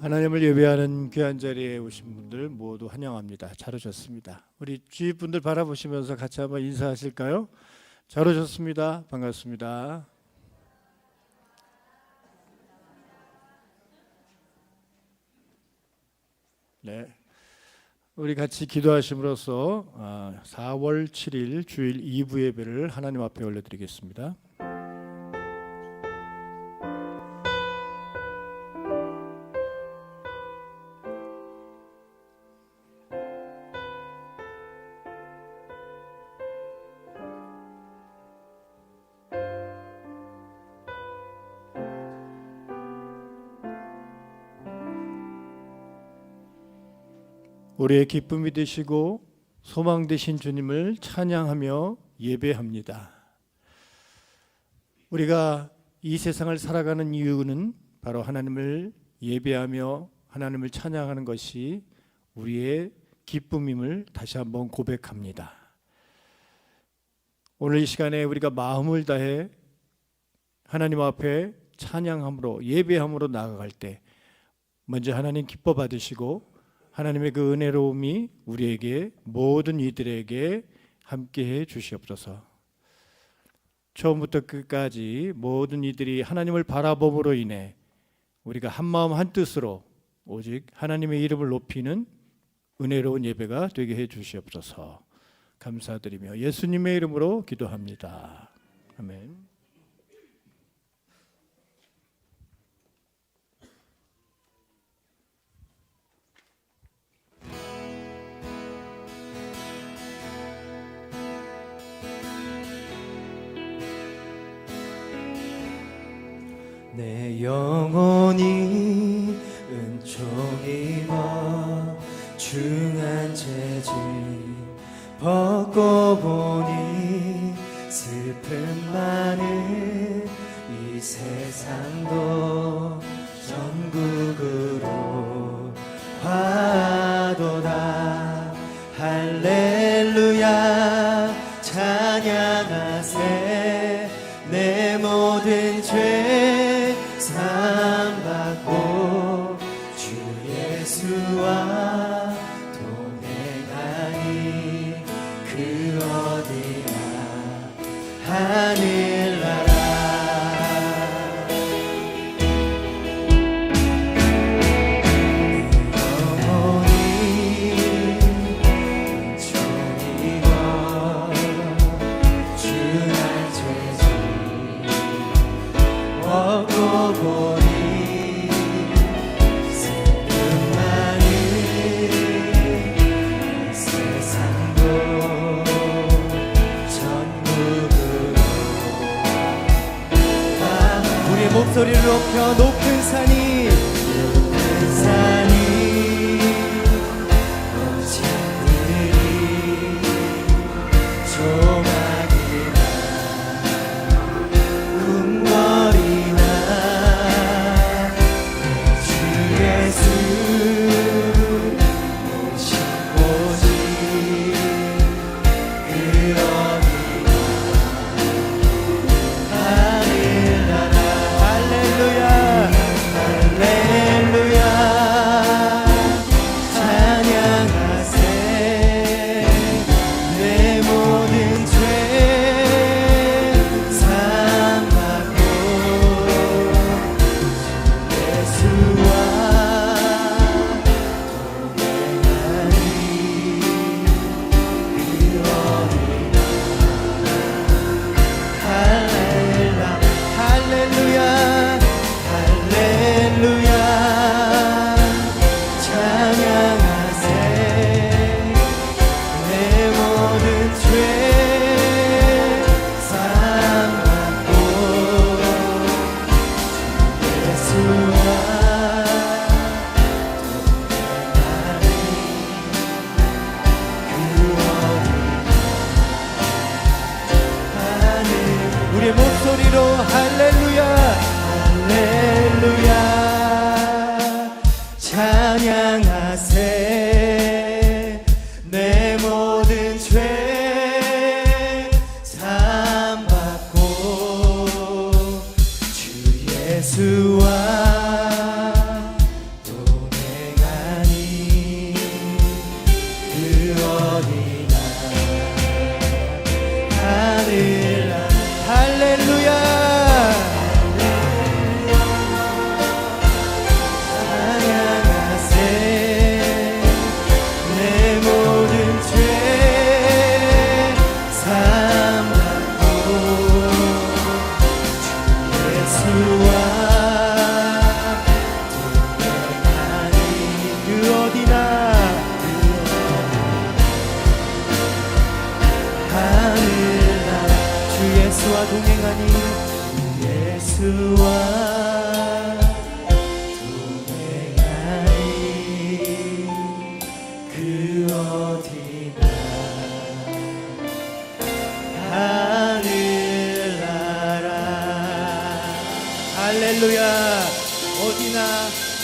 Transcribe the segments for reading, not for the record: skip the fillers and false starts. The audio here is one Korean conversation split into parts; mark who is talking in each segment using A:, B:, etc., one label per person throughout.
A: 하나님을 예배하는 귀한 자리에 오신 분들 모두 환영합니다. 잘 오셨습니다. 우리 주위 분들 바라보시면서 같이 한번 인사하실까요? 잘 오셨습니다. 반갑습니다. 네, 우리 같이 기도하심으로써 4월 7일 주일 2부 예배를 하나님 앞에 올려드리겠습니다. 우리의 기쁨이 되시고 소망 되신 주님을 찬양하며 예배합니다. 우리가 이 세상을 살아가는 이유는 바로 하나님을 예배하며 하나님을 찬양하는 것이 우리의 기쁨임을 다시 한번 고백합니다. 오늘 이 시간에 우리가 마음을 다해 하나님 앞에 찬양함으로 예배함으로 나아갈 때 먼저 하나님 기뻐 받으시고 하나님의 그 은혜로움이 우리에게 모든 이들에게 함께해 주시옵소서. 처음부터 끝까지 모든 이들이 하나님을 바라봄으로 인해 우리가 한마음 한뜻으로 오직 하나님의 이름을 높이는 은혜로운 예배가 되게 해 주시옵소서. 감사드리며 예수님의 이름으로 기도합니다. 아멘.
B: 내 영혼이 은총입어 중한 재질 벗고 보니 슬픔 많은 이 세상도 전국으로 화도다. 할렐루야 찬양하세. 내 모든 죄 사함받고 주 예수와 동행하니 그 어디나 하늘나라. 목소리를 높여 높은 산이 어친들이 조막이나 궁궐이나 주 예수 오신 곳이 그 어디나 하늘나라. 할렐루야 찬양하세. 내 모든 죄 사함받고 예수와 동행하니 그 어디나 할렐루야 찬양하세. 내 모든 죄 사함받고 예수와 동행하니 그 어디나 우리의 목소리로 할렐루야 찬양하세. 내 모든 죄 사함받고 주 예수와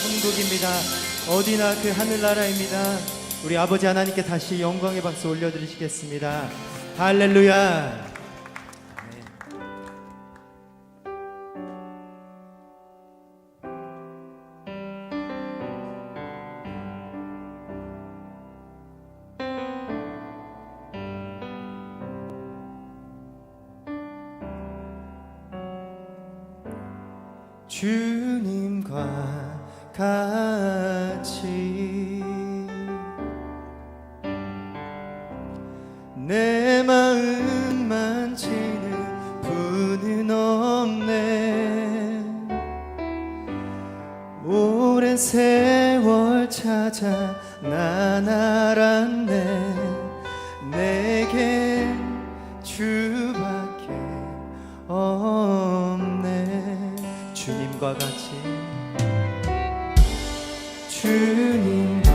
B: 천국입니다. 어디나 그 하늘나라입니다. 우리 아버지 하나님께 다시 영광의 박수 올려드리시겠습니다. 할렐루야. 주님과 같이 내 마음 만지는 분은 없네. 오랜 세월 찾아 난 알았네. 내게 주밖에 없네. 주님과 같이 주님과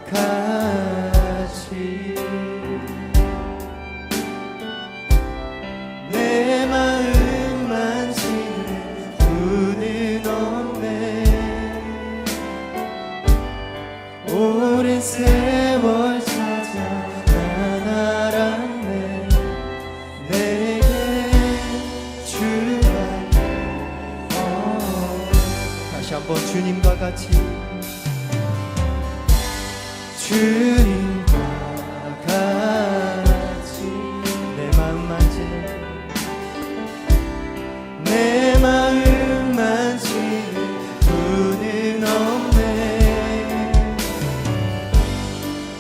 B: 같이 내 마음 만지는 분은 없네. 오랜 세월 찾아 난 알았네. 내게 주밖에 다시 한번 주님과 같이 주님과 같이 내 마음 만지는 내 마음 만지는 분은 없네.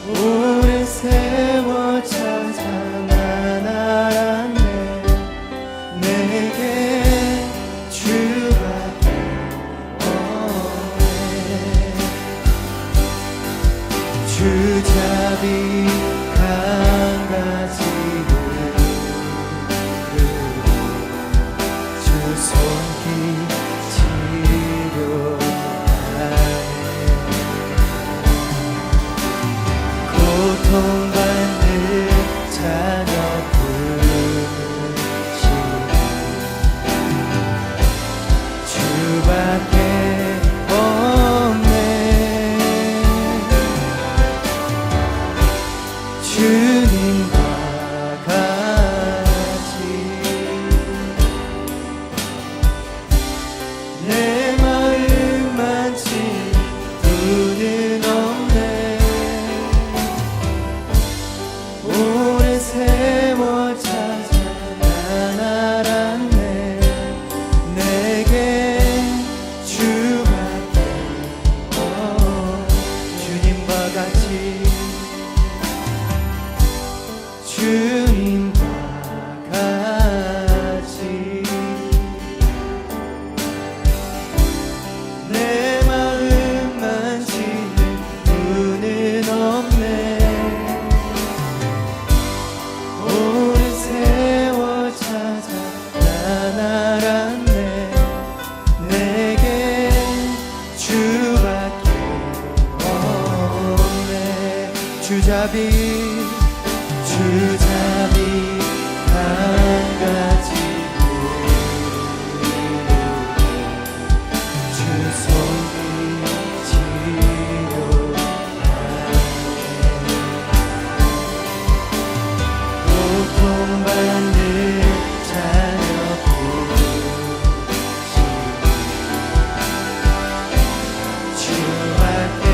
B: 오랜 세월 찾아 난 알았네. 내게 주밖에 주잡이 강가지를 주 손길 치료하네. 고통받는 자녀 부르시네. 주밖에 주님과 같이 내 마음 만지 분은 없네. 오랜 세월 찾아 난 알았네. 내게 주밖에 주님과 같이 주님과 같이 내 마음 만지는 분은 없네. 오랜 세월 찾아 난 알았네. 내게 주밖에 없네. 주잡이 강가지 주 손길 치료하네. 고통받는 자녀 부르시네. 주밖에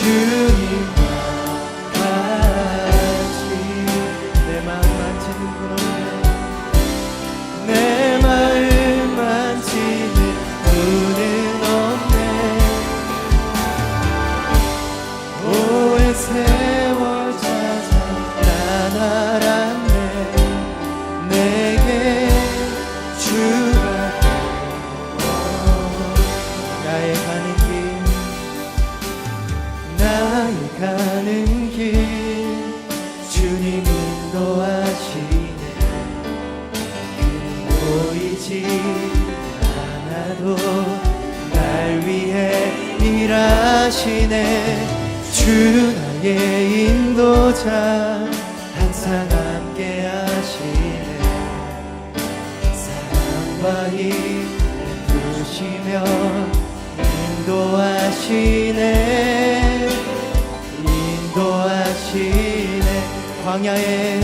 B: 주님과 같이 내 마음 만지는 분 없네. 내 마음 만지는 분은 없네. 오랜 세월 찾아 난 알았네. 내게 주밖에 나의 가는 길 나의 가는 길 주님 인도하시네. 그는 보이지 않아도 날 위해 일하시네. 주 나의 인도자 항상 함께 하시네. 사랑과 힘 베푸시며 인도하시네 광야에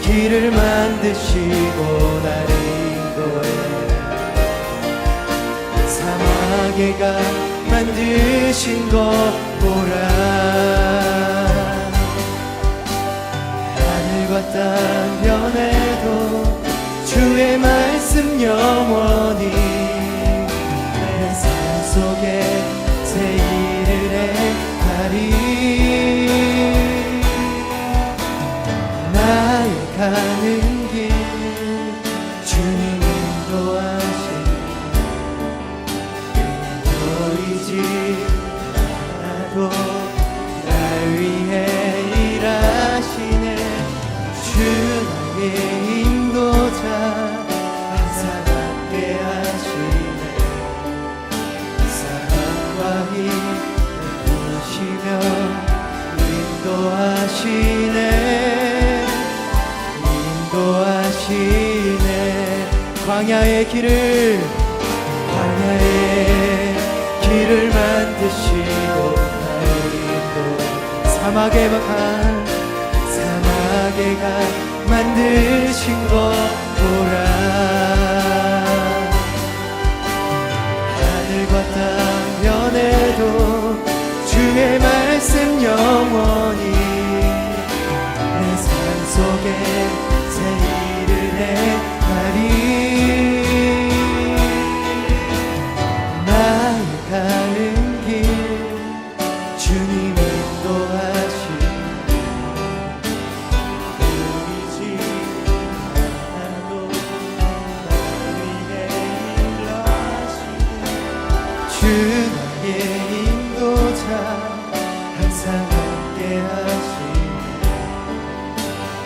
B: 길을 만드시고 나를 인도해 사막에 가 만드신 것 보라 하늘과 땅 변해도 주의 말씀 영원히 내 삶 속에 새 일을 행하리 나의 가는 길 주님 인도하시니 보이지 않아도 날 위해 일하시네 주 나의 인도자 항상 함께 하시네 사랑과 힘 베푸시며 인도하시네 광야의 길을 만드시고 나를 인도 사막에 가 만드신 것 보라 하늘과 땅 변해도 주의 말씀 영원히 내 삶 속에 새 일을 행하리 나의 가는 길 주님 인도하시니 보이지 않아도 날 위해 일하시네 주 나의 인도자 항상 함께 하시네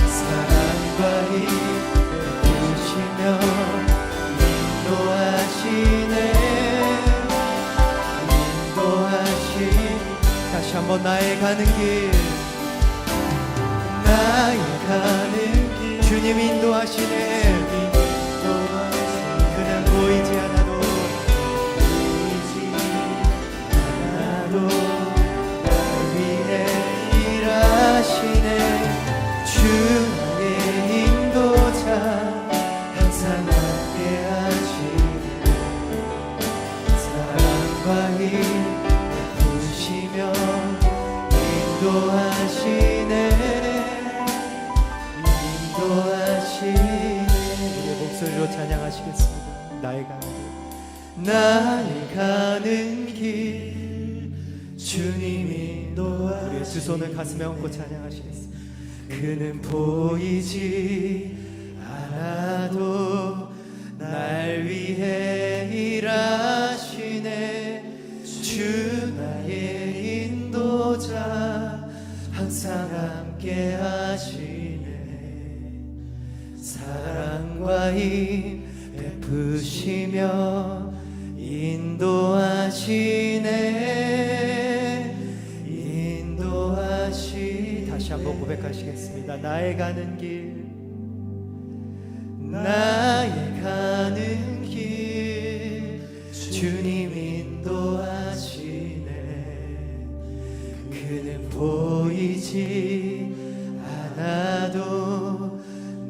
B: 사랑과 힘 베푸시며 다시 한번 나의 가는 길 주님 인도하시네 그냥 보이지 않아도 날 위해 일하시네 주 나의 인도자 항상 함께 하시네 사랑과 힘 베푸시며 인도하시네 우리의 목소리로 찬양하시겠습니다 나의 가는 길 주님 인도하시네 우리의 두 손을 가슴에 얹고 찬양하시겠습니다 그는 보이지 않아도 날 위해 일하시네 주 나의 인도자 항상 함께 하시네 사랑과 힘 베푸시며 인도하시네 다시 한번 고백하시겠습니다 나의 가는 길 주님 인도하시네 그는 보이지 않아도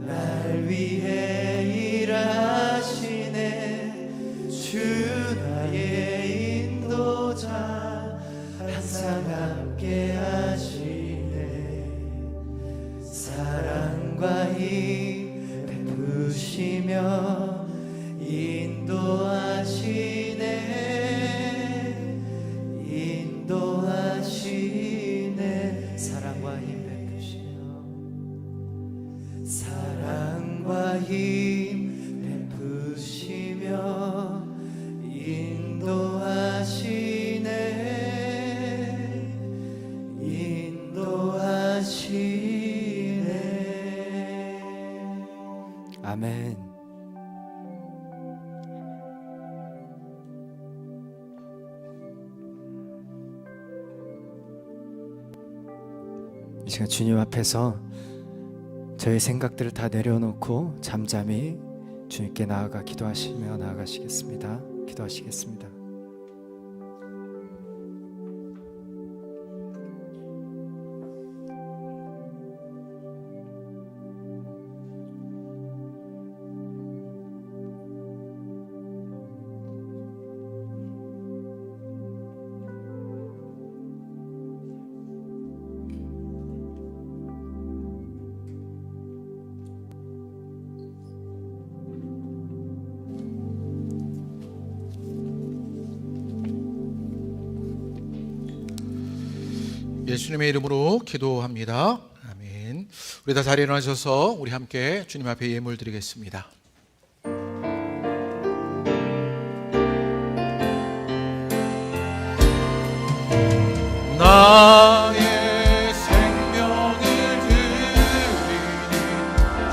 B: 날 위해 일하시네 주 나의 인도자 항상 함께 하시네 사랑과 힘 베푸시며 인도하시네 사랑과 힘 베푸시며 인도하시네 아멘. 이 시간 주님 앞에서 저의 생각들을 다 내려놓고 잠잠히 주님께 기도하시며 나아가시겠습니다. 기도하시겠습니다.
C: 예수님의 이름으로 기도합니다. 아멘. 우리 다 자리에 일어나셔서 우리 함께 주님 앞에 예물 드리겠습니다. 나의 생명을 드리니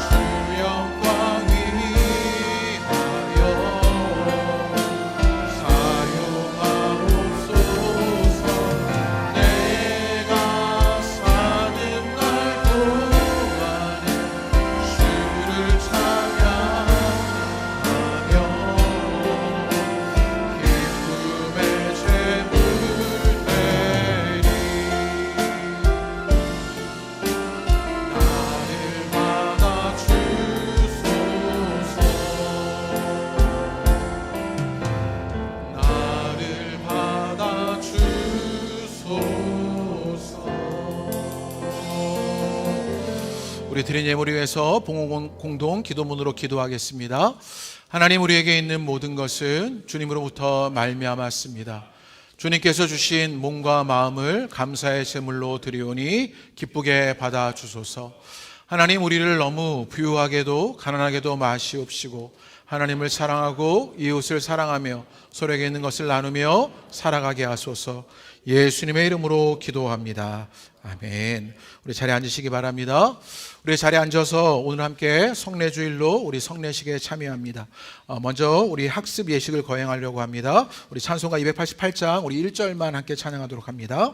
C: 주 영광 위하여 사용하옵소서. 내가 사는 날 동안에 주를 찬양하며 기쁨의 제물 우리 드린 예물을 위해서 공동 기도문으로 기도하겠습니다. 하나님, 우리에게 있는 모든 것은 주님으로부터 말미암았습니다. 주님께서 주신 몸과 마음을 감사의 제물로 드리오니 기쁘게 받아 주소서. 하나님, 우리를 너무 부유하게도 가난하게도 마시옵시고 하나님을 사랑하고 이웃을 사랑하며 서로에게 있는 것을 나누며 살아가게 하소서. 예수님의 이름으로 기도합니다. 아멘. 우리 자리에 앉으시기 바랍니다. 우리 자리에 앉아서 오늘 함께 성례주일로 우리 성례식에 참여합니다. 먼저 우리 학습 예식을 거행하려고 합니다. 우리 찬송가 288장 우리 1절만 함께 찬양하도록 합니다.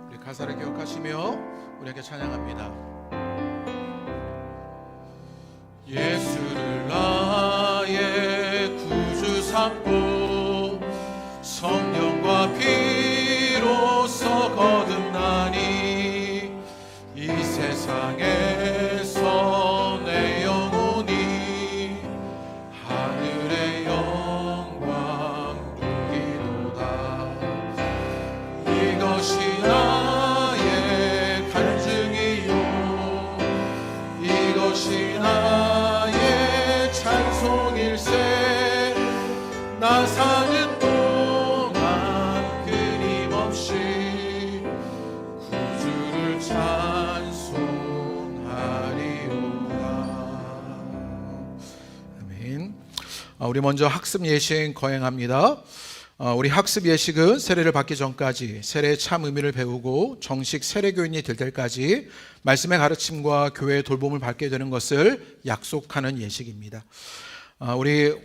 C: 우리 가사를 기억하시며 우리 함께 찬양합니다. 예수를 나의 구주 삼고 성령과 피로써 거듭나니 이 세상에서 내 영혼이 하늘의 영광 누리도다. 이것이 나의 간증이요 이것이 나의 찬송일세. 나 사는 동안 끊임없이 구주를 찬송하리로다. 아멘. 우리 먼저 학습 예식 거행합니다. 우리 학습 예식은 세례를 받기 전까지 세례의 참 의미를 배우고 정식 세례교인이 될 때까지 말씀의 가르침과 교회의 돌봄을 받게 되는 것을 약속하는 예식입니다.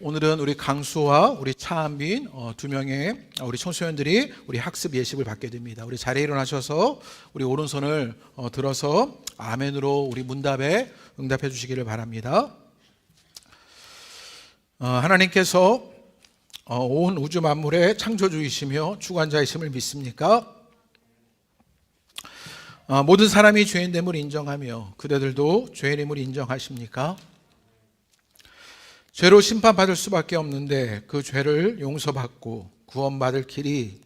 C: 오늘은 우리 강수와 우리 차한빈 두 명의 우리 청소년들이 우리 학습 예식을 받게 됩니다. 우리 자리에 일어나셔서 우리 오른손을 들어서 아멘으로 우리 문답에 응답해 주시기를 바랍니다. 하나님께서 온 우주 만물의 창조주이시며 주관자이심을 믿습니까? 모든 사람이 죄인됨을 인정하며 그대들도 죄인임을 인정하십니까? 죄로 심판받을 수밖에 없는데 그 죄를 용서받고 구원받을 길이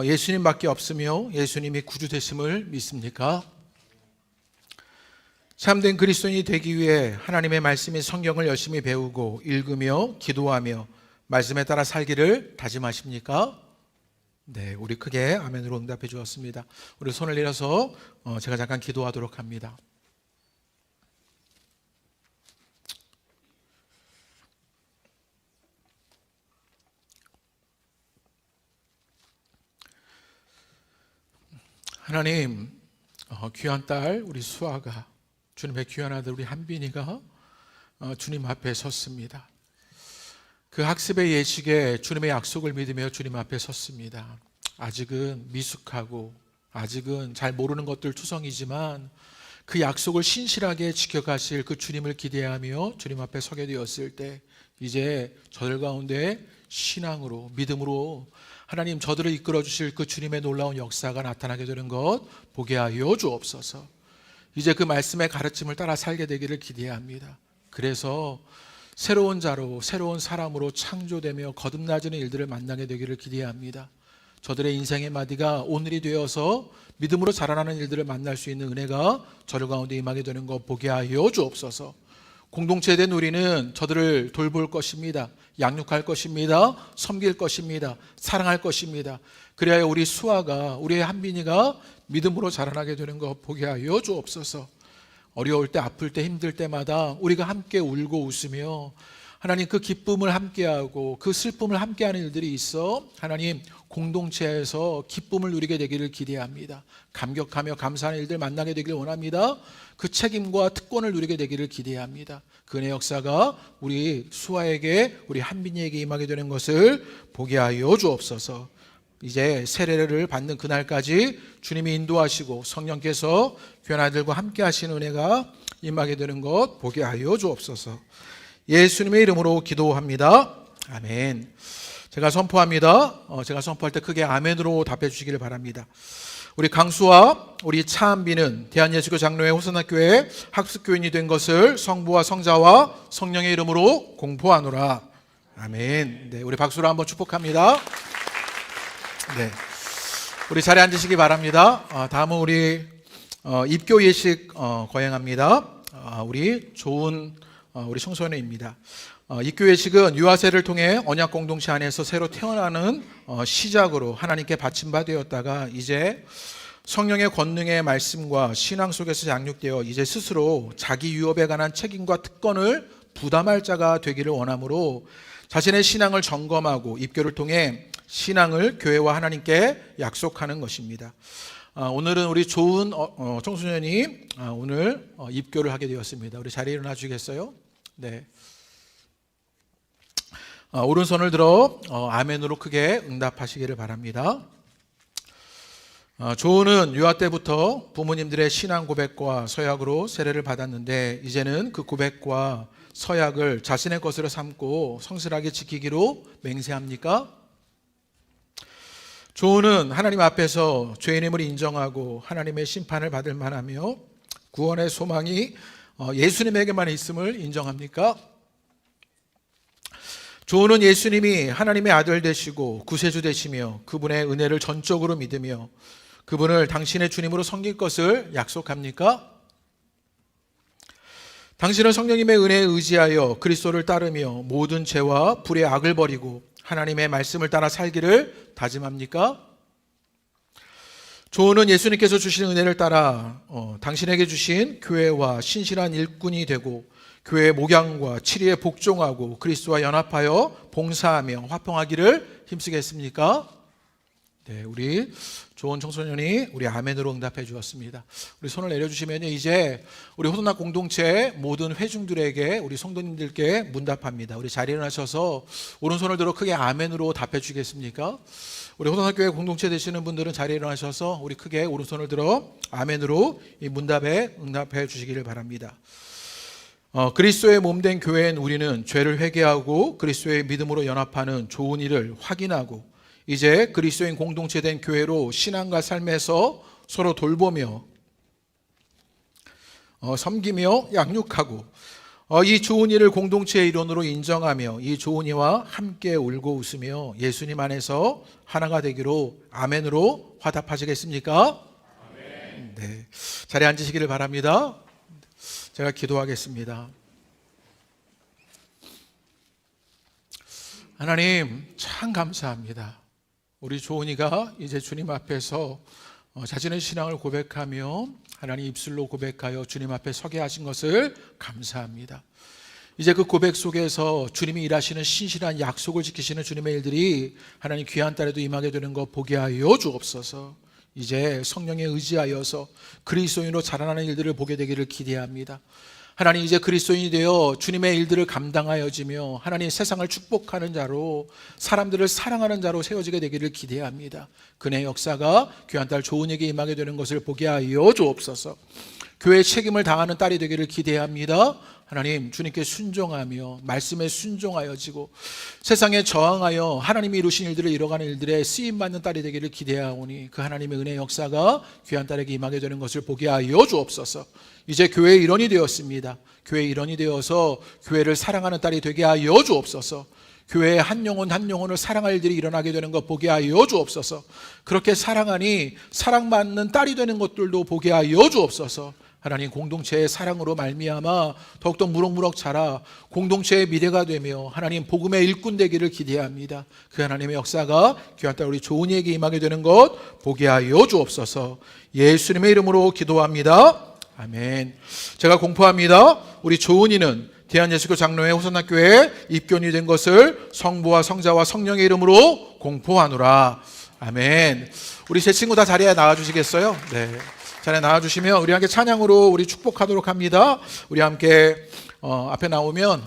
C: 예수님밖에 없으며 예수님이 구주 되심을 믿습니까? 참된 그리스도인이 되기 위해 하나님의 말씀인 성경을 열심히 배우고 읽으며 기도하며 말씀에 따라 살기를 다짐하십니까? 네, 우리 크게 아멘으로 응답해 주었습니다. 우리 손을 내려서 제가 잠깐 기도하도록 합니다. 하나님, 귀한 딸 우리 수아가, 주님의 귀한 아들 우리 한빈이가 주님 앞에 섰습니다. 그 학습의 예식에 주님의 약속을 믿으며 주님 앞에 섰습니다. 아직은 미숙하고 아직은 잘 모르는 것들 투성이지만 그 약속을 신실하게 지켜가실 그 주님을 기대하며 주님 앞에 서게 되었을 때 이제 저들 가운데 신앙으로 믿음으로 하나님 저들을 이끌어 주실 그 주님의 놀라운 역사가 나타나게 되는 것 보게 하여 주옵소서. 이제 그 말씀의 가르침을 따라 살게 되기를 기대합니다. 그래서 새로운 자로 새로운 사람으로 창조되며 거듭나지는 일들을 만나게 되기를 기대합니다. 저들의 인생의 마디가 오늘이 되어서 믿음으로 자라나는 일들을 만날 수 있는 은혜가 저들 가운데 임하게 되는 것 보게 하여 주옵소서. 공동체에 된 우리는 저들을 돌볼 것입니다. 양육할 것입니다. 섬길 것입니다. 사랑할 것입니다. 그래야 우리 수아가 우리의 한빈이가 믿음으로 자라나게 되는 것 보게 하여 주옵소서. 어려울 때 아플 때 힘들 때마다 우리가 함께 울고 웃으며 하나님 그 기쁨을 함께하고 그 슬픔을 함께하는 일들이 있어 하나님 공동체에서 기쁨을 누리게 되기를 기대합니다. 감격하며 감사하는 일들 만나게 되기를 원합니다. 그 책임과 특권을 누리게 되기를 기대합니다. 그 은혜 역사가 우리 수아에게 우리 한빈이에게 임하게 되는 것을 보게 하여 주옵소서. 이제 세례를 받는 그날까지 주님이 인도하시고 성령께서 귀한 아들과 함께 하시는 은혜가 임하게 되는 것 보게 하여 주옵소서. 예수님의 이름으로 기도합니다. 아멘. 제가 선포합니다. 제가 선포할 때 크게 아멘으로 답해 주시기를 바랍니다. 우리 강수와 우리 차한비는 대한예수교 장로회 호선학교의 학습교인이 된 것을 성부와 성자와 성령의 이름으로 공포하노라. 아멘. 네, 우리 박수로 한번 축복합니다. 네, 우리 자리에 앉으시기 바랍니다. 다음은 우리 입교 예식 거행합니다. 우리 좋은 우리 청소년입니다. 입교 예식은 유아세를 통해 언약 공동체 안에서 새로 태어나는 시작으로 하나님께 받침받았다가 이제 성령의 권능의 말씀과 신앙 속에서 양육되어 이제 스스로 자기 유업에 관한 책임과 특권을 부담할 자가 되기를 원하므로 자신의 신앙을 점검하고 입교를 통해 신앙을 교회와 하나님께 약속하는 것입니다. 오늘은 우리 좋은 청소년이 오늘 입교를 하게 되었습니다. 우리 자리에 일어나 주시겠어요? 네. 오른손을 들어 아멘으로 크게 응답하시기를 바랍니다. 조은은 유아 때부터 부모님들의 신앙 고백과 서약으로 세례를 받았는데 이제는 그 고백과 서약을 자신의 것으로 삼고 성실하게 지키기로 맹세합니까? 조은은 하나님 앞에서 죄인임을 인정하고 하나님의 심판을 받을 만하며 구원의 소망이 예수님에게만 있음을 인정합니까? 조은은 예수님이 하나님의 아들 되시고 구세주 되시며 그분의 은혜를 전적으로 믿으며 그분을 당신의 주님으로 섬길 것을 약속합니까? 당신은 성령님의 은혜에 의지하여 그리스도를 따르며 모든 죄와 불의 악을 버리고 하나님의 말씀을 따라 살기를 다짐합니까? 조은은 예수님께서 주신 은혜를 따라 당신에게 주신 교회와 신실한 일꾼이 되고 교회의 목양과 치리에 복종하고 그리스도와 연합하여 봉사하며 화평하기를 힘쓰겠습니까? 네, 우리 좋은 청소년이 우리 아멘으로 응답해 주었습니다. 우리 손을 내려주시면 이제 우리 호돈학 공동체 모든 회중들에게 우리 성도님들께 문답합니다. 우리 자리에 일어나셔서 오른손을 들어 크게 아멘으로 답해 주시겠습니까? 우리 호돈학교회 공동체 되시는 분들은 자리에 일어나셔서 우리 크게 오른손을 들어 아멘으로 이 문답에 응답해 주시기를 바랍니다. 그리스도의 몸된 교회인 우리는 죄를 회개하고 그리스도의 믿음으로 연합하는 좋은 일을 확인하고 이제 그리스도인 공동체 된 교회로 신앙과 삶에서 서로 돌보며 섬기며 양육하고 이 좋은 일을 공동체의 일원으로 인정하며 이 좋은 이와 함께 울고 웃으며 예수님 안에서 하나가 되기로 아멘으로 화답하시겠습니까? 아멘. 네, 자리에 앉으시기를 바랍니다. 제가 기도하겠습니다. 하나님 참 감사합니다. 우리 조은이가 이제 주님 앞에서 자신의 신앙을 고백하며 하나님 입술로 고백하여 주님 앞에 서게 하신 것을 감사합니다. 이제 그 고백 속에서 주님이 일하시는 신실한 약속을 지키시는 주님의 일들이 하나님 귀한 딸에도 임하게 되는 것 보게 하여 주옵소서. 이제 성령에 의지하여서 그리스도인으로 자라나는 일들을 보게 되기를 기대합니다. 하나님 이제 그리스도인이 되어 주님의 일들을 감당하여지며 하나님 세상을 축복하는 자로 사람들을 사랑하는 자로 세워지게 되기를 기대합니다. 그의 역사가 귀한 딸 조은에게 임하게 되는 것을 보게 하여 주옵소서. 교회의 책임을 다하는 딸이 되기를 기대합니다. 하나님 주님께 순종하며 말씀에 순종하여지고 세상에 저항하여 하나님이 이루신 일들을 이뤄가는 일들에 쓰임받는 딸이 되기를 기대하오니 그 하나님의 은혜의 역사가 귀한 딸에게 임하게 되는 것을 보게 하여 주옵소서. 이제 교회의 일원이 되었습니다. 교회의 일원이 되어서 교회를 사랑하는 딸이 되게 하여 주옵소서. 교회의 한 영혼 한 영혼을 사랑할 일들이 일어나게 되는 것 보게 하여 주옵소서. 그렇게 사랑하니 사랑받는 딸이 되는 것들도 보게 하여 주옵소서. 하나님 공동체의 사랑으로 말미암아 더욱더 무럭무럭 자라 공동체의 미래가 되며 하나님 복음의 일꾼 되기를 기대합니다. 그 하나님의 역사가 귀한 딸 우리 조은이에게 임하게 되는 것 보게 하여 주옵소서. 예수님의 이름으로 기도합니다. 아멘. 제가 공포합니다. 우리 조은이는 대한예수교 장로회 호선학교에 입교인이 된 것을 성부와 성자와 성령의 이름으로 공포하노라. 아멘. 우리 제 친구 다 자리에 나와주시겠어요? 네. 자리에 나와주시면 우리 함께 찬양으로 우리 축복하도록 합니다. 우리 함께 앞에 나오면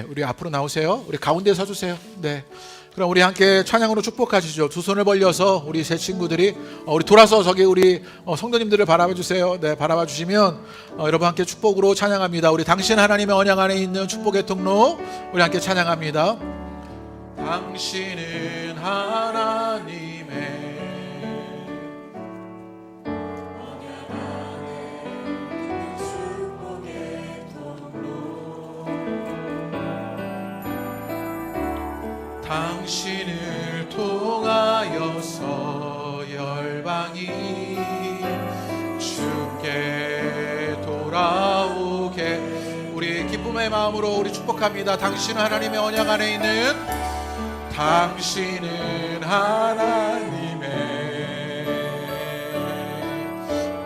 C: 우리 앞으로 나오세요. 우리 가운데 서주세요. 네. 그럼 우리 함께 찬양으로 축복하시죠. 두 손을 벌려서 우리 세 친구들이 우리 돌아서 저기 우리 성도님들을 바라봐 주세요. 네, 바라봐 주시면 여러분 함께 축복으로 찬양합니다. 우리 당신 하나님의 언약 안에 있는 축복의 통로 우리 함께 찬양합니다. 당신은 하나님의 당신을 통하여서 열방이 주께 돌아오게 우리 기쁨의 마음으로 우리 축복합니다. 당신은 하나님의 언약 안에 있는 당신은 하나님의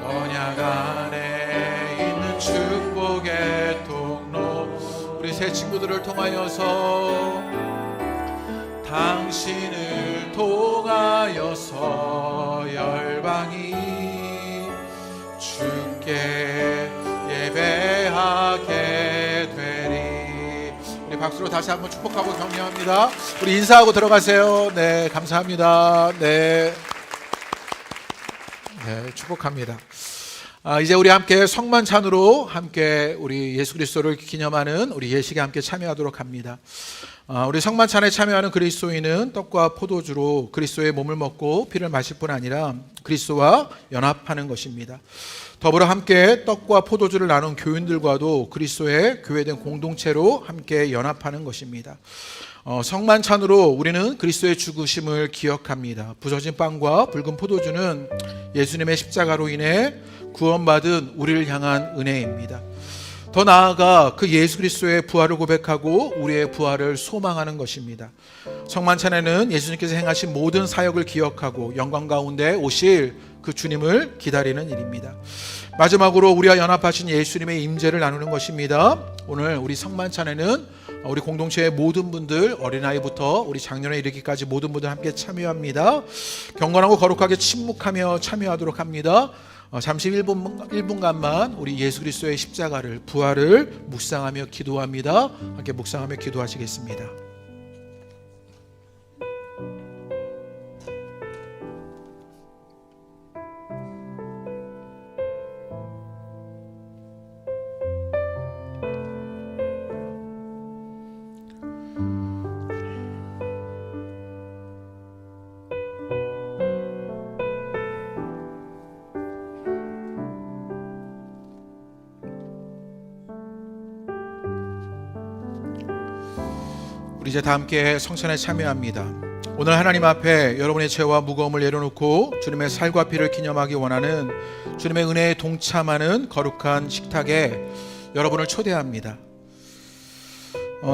C: 언약 안에 있는 축복의 통로 우리 새 친구들을 통하여서 당신을 통하여서 열방이 주께 예배하게 되리. 우리 박수로 다시 한번 축복하고 격려합니다. 우리 인사하고 들어가세요. 네, 감사합니다. 네, 축복합니다. 이제 우리 함께 성만찬으로 함께 우리 예수 그리스도를 기념하는 우리 예식에 함께 참여하도록 합니다. 우리 성만찬에 참여하는 그리스도인은 떡과 포도주로 그리스도의 몸을 먹고 피를 마실 뿐 아니라 그리스도와 연합하는 것입니다. 더불어 함께 떡과 포도주를 나눈 교인들과도 그리스도의 교회된 공동체로 함께 연합하는 것입니다. 성만찬으로 우리는 그리스도의 죽으심을 기억합니다. 부서진 빵과 붉은 포도주는 예수님의 십자가로 인해 구원받은 우리를 향한 은혜입니다. 더 나아가 그 예수 그리스도의 부활을 고백하고 우리의 부활을 소망하는 것입니다. 성만찬에는 예수님께서 행하신 모든 사역을 기억하고 영광 가운데 오실 그 주님을 기다리는 일입니다. 마지막으로 우리와 연합하신 예수님의 임재를 나누는 것입니다. 오늘 우리 성만찬에는 우리 공동체의 모든 분들 어린아이부터 우리 장년에 이르기까지 모든 분들 함께 참여합니다. 경건하고 거룩하게 침묵하며 참여하도록 합니다. 잠시 1분간만 우리 예수 그리스도의 십자가를 부활을 묵상하며 기도합니다. 함께 묵상하며 기도하시겠습니다. 우리 이제 다 함께 성찬에 참여합니다. 오늘 하나님 앞에 여러분의 죄와 무거움을 내려놓고 주님의 살과 피를 기념하기 원하는 주님의 은혜에 동참하는 거룩한 식탁에 여러분을 초대합니다.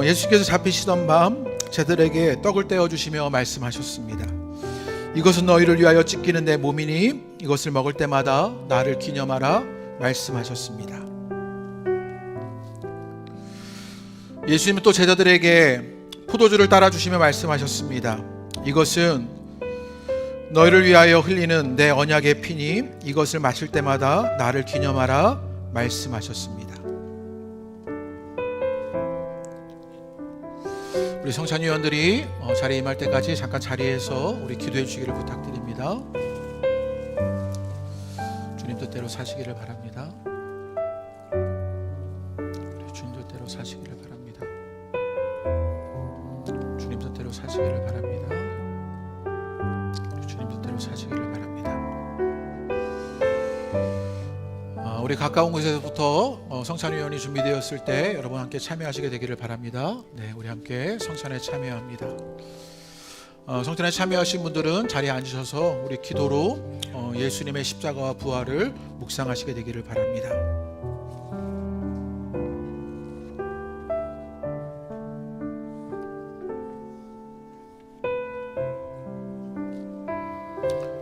C: 예수께서 잡히시던 밤 제들에게 떡을 떼어주시며 말씀하셨습니다. 이것은 너희를 위하여 찢기는 내 몸이니 이것을 먹을 때마다 나를 기념하라 말씀하셨습니다. 예수님은 또 제자들에게 포도주를 따라주시며 말씀하셨습니다. 이것은 너희를 위하여 흘리는 내 언약의 피니 이것을 마실 때마다 나를 기념하라 말씀하셨습니다. 우리 성찬위원들이 자리에 임할 때까지 잠깐 자리에서 우리 기도해 주시기를 부탁드립니다. 주님 뜻대로 사시기를 바랍니다. 우리 주님 뜻대로 사시기를 바랍니다. 주님 뜻대로 사시기를 바랍니다. 우리 주님 뜻대로 사시기를 바랍니다. 우리 가까운 곳에서부터 성찬위원이 준비되었을 때 여러분 함께 참여하시게 되기를 바랍니다. 네, 우리 함께 성찬에 참여합니다. 성찬에 참여하신 분들은 자리에 앉으셔서 우리 기도로 예수님의 십자가와 부활을 묵상하시게 되기를 바랍니다.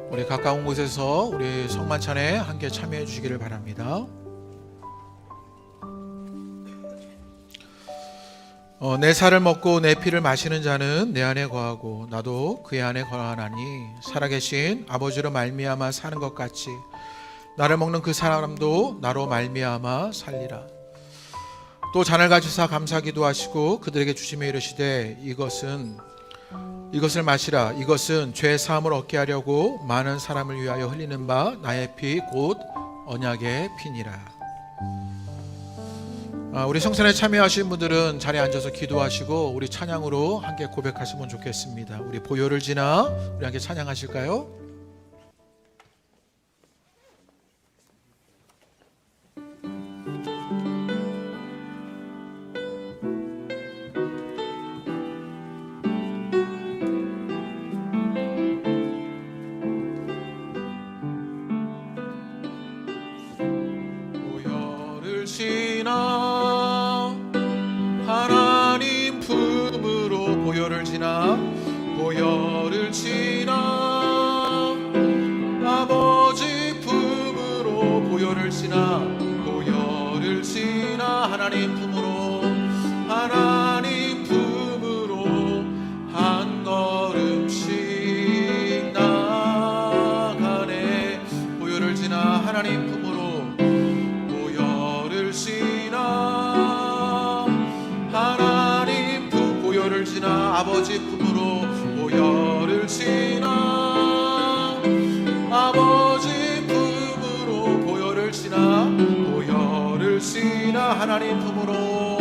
C: 우리 가까운 곳에서 우리 성만찬에 함께 참여해 주시기를 바랍니다. 내 살을 먹고 내 피를 마시는 자는 내 안에 거하고 나도 그의 안에 거하나니 살아계신 아버지로 말미암아 사는 것 같이 나를 먹는 그 사람도 나로 말미암아 살리라. 또 잔을 가지사 감사기도 하시고 그들에게 주시며 이르시되 이것을 마시라. 이것은 죄 사함을 얻게 하려고 많은 사람을 위하여 흘리는 바 나의 피 곧 언약의 피니라. 우리 성찬에 참여하신 분들은 자리에 앉아서 기도하시고 우리 찬양으로 함께 고백하시면 좋겠습니다. 우리 보혈을 지나 우리 함께 찬양하실까요? 보혈을 지나 하나님 품으로 보혈을 지나 아버지 품으로 보혈을 지나 하나님 품으로 한 걸음씩 나가네. 보혈을 지나 하나님 품으로 보혈을 지나 하나님 품 보혈을 지나 아버지 품으로 보혈을 지나 아버지 품으로 보혈을 지나 하나님 품으로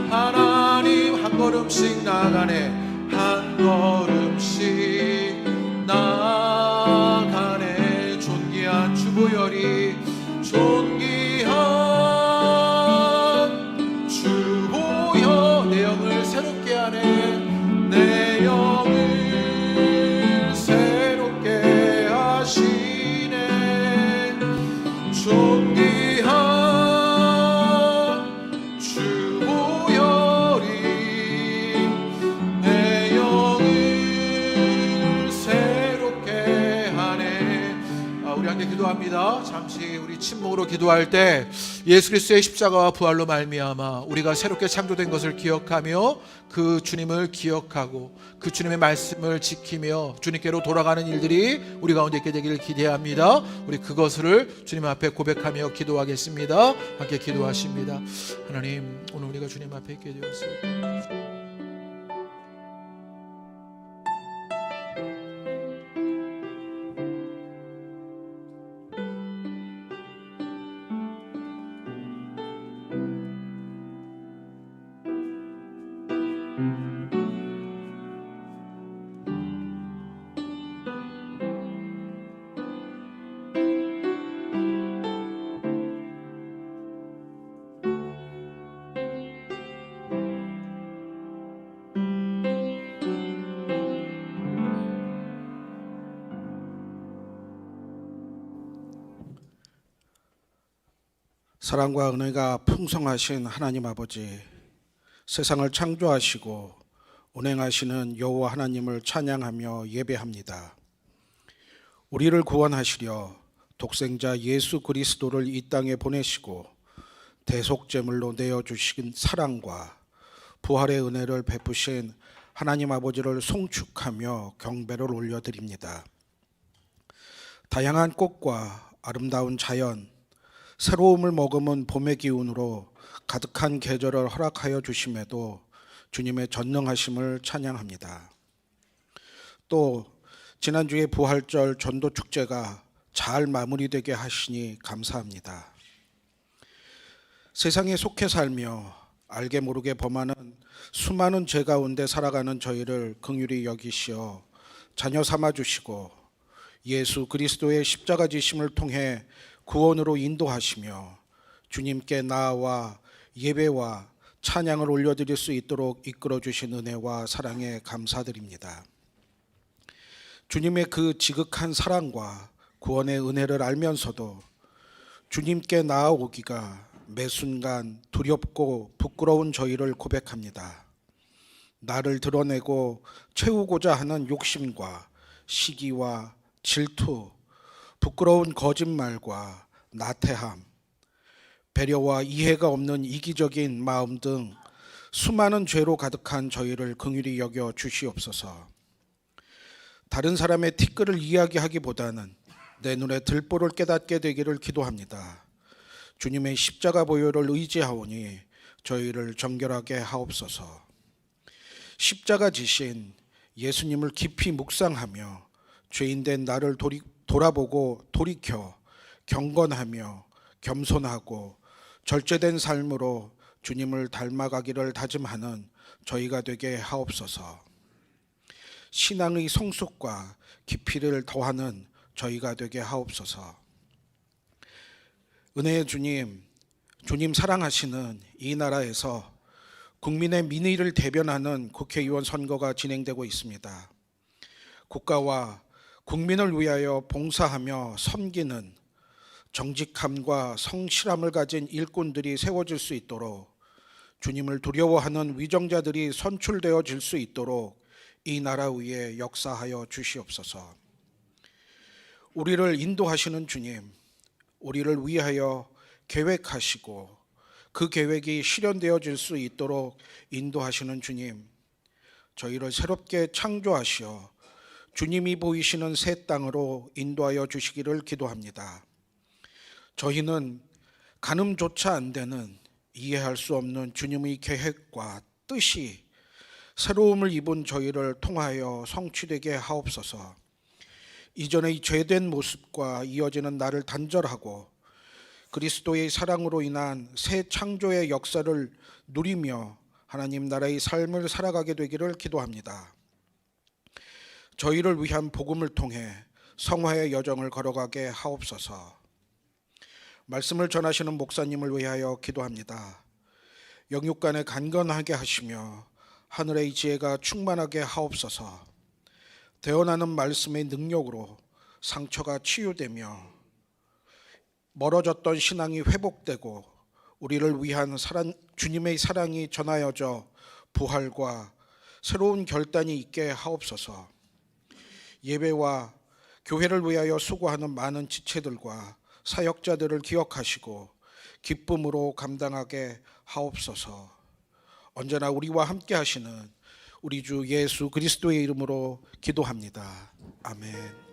C: 하나님 한 걸음씩 나가네. 한 걸음씩 나가네. 존귀한 주보혈이 존귀한 주보혈 내 영을 새롭게 하네. 내 영을 새롭게 하시네. 존귀한 주보혈이 내 영을 새롭게 하네. 우리 함께 기도합니다. 잠시 우리 침묵으로 기도할 때 예수 그리스도의 십자가와 부활로 말미암아 우리가 새롭게 창조된 것을 기억하며 그 주님을 기억하고 그 주님의 말씀을 지키며 주님께로 돌아가는 일들이 우리 가운데 있게 되기를 기대합니다. 우리 그것을 주님 앞에 고백하며 기도하겠습니다. 함께 기도하십니다. 하나님, 오늘 우리가 주님 앞에 있게 되었습니다.
D: 사랑과 은혜가 풍성하신 하나님 아버지, 세상을 창조하시고 운행하시는 여호와 하나님을 찬양하며 예배합니다. 우리를 구원하시려 독생자 예수 그리스도를 이 땅에 보내시고 대속제물로 내어주신 사랑과 부활의 은혜를 베푸신 하나님 아버지를 송축하며 경배를 올려드립니다. 다양한 꽃과 아름다운 자연, 새로움을 머금은 봄의 기운으로 가득한 계절을 허락하여 주심에도 주님의 전능하심을 찬양합니다. 또 지난주에 부활절 전도 축제가 잘 마무리되게 하시니 감사합니다. 세상에 속해 살며 알게 모르게 범하는 수많은 죄 가운데 살아가는 저희를 긍휼히 여기시어 자녀 삼아 주시고 예수 그리스도의 십자가 지심을 통해 구원으로 인도하시며 주님께 나아와 예배와 찬양을 올려드릴 수 있도록 이끌어 주신 은혜와 사랑에 감사드립니다. 주님의 그 지극한 사랑과 구원의 은혜를 알면서도 주님께 나아오기가 매 순간 두렵고 부끄러운 저희를 고백합니다. 나를 드러내고 채우고자 하는 욕심과 시기와 질투, 부끄러운 거짓말과 나태함, 배려와 이해가 없는 이기적인 마음 등 수많은 죄로 가득한 저희를 긍휼히 여겨 주시옵소서. 다른 사람의 티끌을 이야기하기보다는 내 눈에 들보를 깨닫게 되기를 기도합니다. 주님의 십자가 보혈을 의지하오니 저희를 정결하게 하옵소서. 십자가 지신 예수님을 깊이 묵상하며 죄인된 나를 돌아보고 돌이켜 경건하며 겸손하고 절제된 삶으로 주님을 닮아가기를 다짐하는 저희가 되게 하옵소서. 신앙의 성숙과 깊이를 더하는 저희가 되게 하옵소서. 은혜의 주님, 주님 사랑하시는 이 나라에서 국민의 민의를 대변하는 국회의원 선거가 진행되고 있습니다. 국가와 국민을 위하여 봉사하며 섬기는 정직함과 성실함을 가진 일꾼들이 세워질 수 있도록, 주님을 두려워하는 위정자들이 선출되어질 수 있도록 이 나라 위에 역사하여 주시옵소서. 우리를 인도하시는 주님, 우리를 위하여 계획하시고 그 계획이 실현되어질 수 있도록 인도하시는 주님, 저희를 새롭게 창조하시어 주님이 보이시는 새 땅으로 인도하여 주시기를 기도합니다. 저희는 가늠조차 안 되는 이해할 수 없는 주님의 계획과 뜻이 새로움을 입은 저희를 통하여 성취되게 하옵소서. 이전의 죄된 모습과 이어지는 나를 단절하고 그리스도의 사랑으로 인한 새 창조의 역사를 누리며 하나님 나라의 삶을 살아가게 되기를 기도합니다. 저희를 위한 복음을 통해 성화의 여정을 걸어가게 하옵소서. 말씀을 전하시는 목사님을 위하여 기도합니다. 영육간에 간건하게 하시며 하늘의 지혜가 충만하게 하옵소서. 되어나는 말씀의 능력으로 상처가 치유되며 멀어졌던 신앙이 회복되고 우리를 위한 주님의 사랑이 전하여져 부활과 새로운 결단이 있게 하옵소서. 예배와 교회를 위하여 수고하는 많은 지체들과 사역자들을 기억하시고 기쁨으로 감당하게 하옵소서. 언제나 우리와 함께 하시는 우리 주 예수 그리스도의 이름으로 기도합니다. 아멘.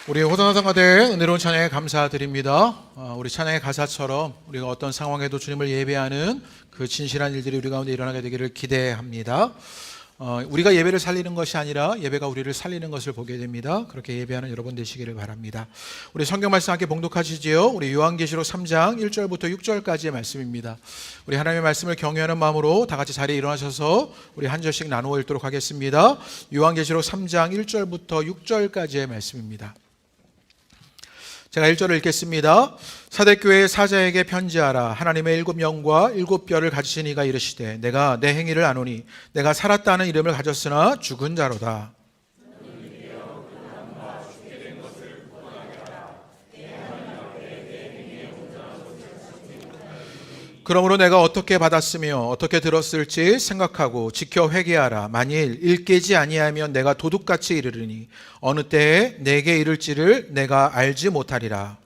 C: 우리 호전하던 가대 은혜로운 찬양에 감사드립니다. 우리 찬양의 가사처럼 우리가 어떤 상황에도 주님을 예배하는 그 진실한 일들이 우리 가운데 일어나게 되기를 기대합니다. 우리가 예배를 살리는 것이 아니라 예배가 우리를 살리는 것을 보게 됩니다. 그렇게 예배하는 여러분 되시기를 바랍니다. 우리 성경 말씀 함께 봉독하시지요. 우리 요한계시록 3장 1절부터 6절까지의 말씀입니다. 우리 하나님의 말씀을 경외하는 마음으로 다 같이 자리에 일어나셔서 우리 한 절씩 나누어 읽도록 하겠습니다. 요한계시록 3장 1절부터 6절까지의 말씀입니다. 제가 1절을 읽겠습니다. 사대교회의 사자에게 편지하라. 하나님의 7영과 7뼈를 가지신 이가 이르시되 내가 내 행위를 아노니 내가 살았다는 이름을 가졌으나 죽은 자로다. 그러므로 내가 어떻게 받았으며 어떻게 들었을지 생각하고 지켜 회개하라. 만일 일깨지 아니하면 내가 도둑같이 이르르니 어느 때에 내게 이를지를 내가 알지 못하리라.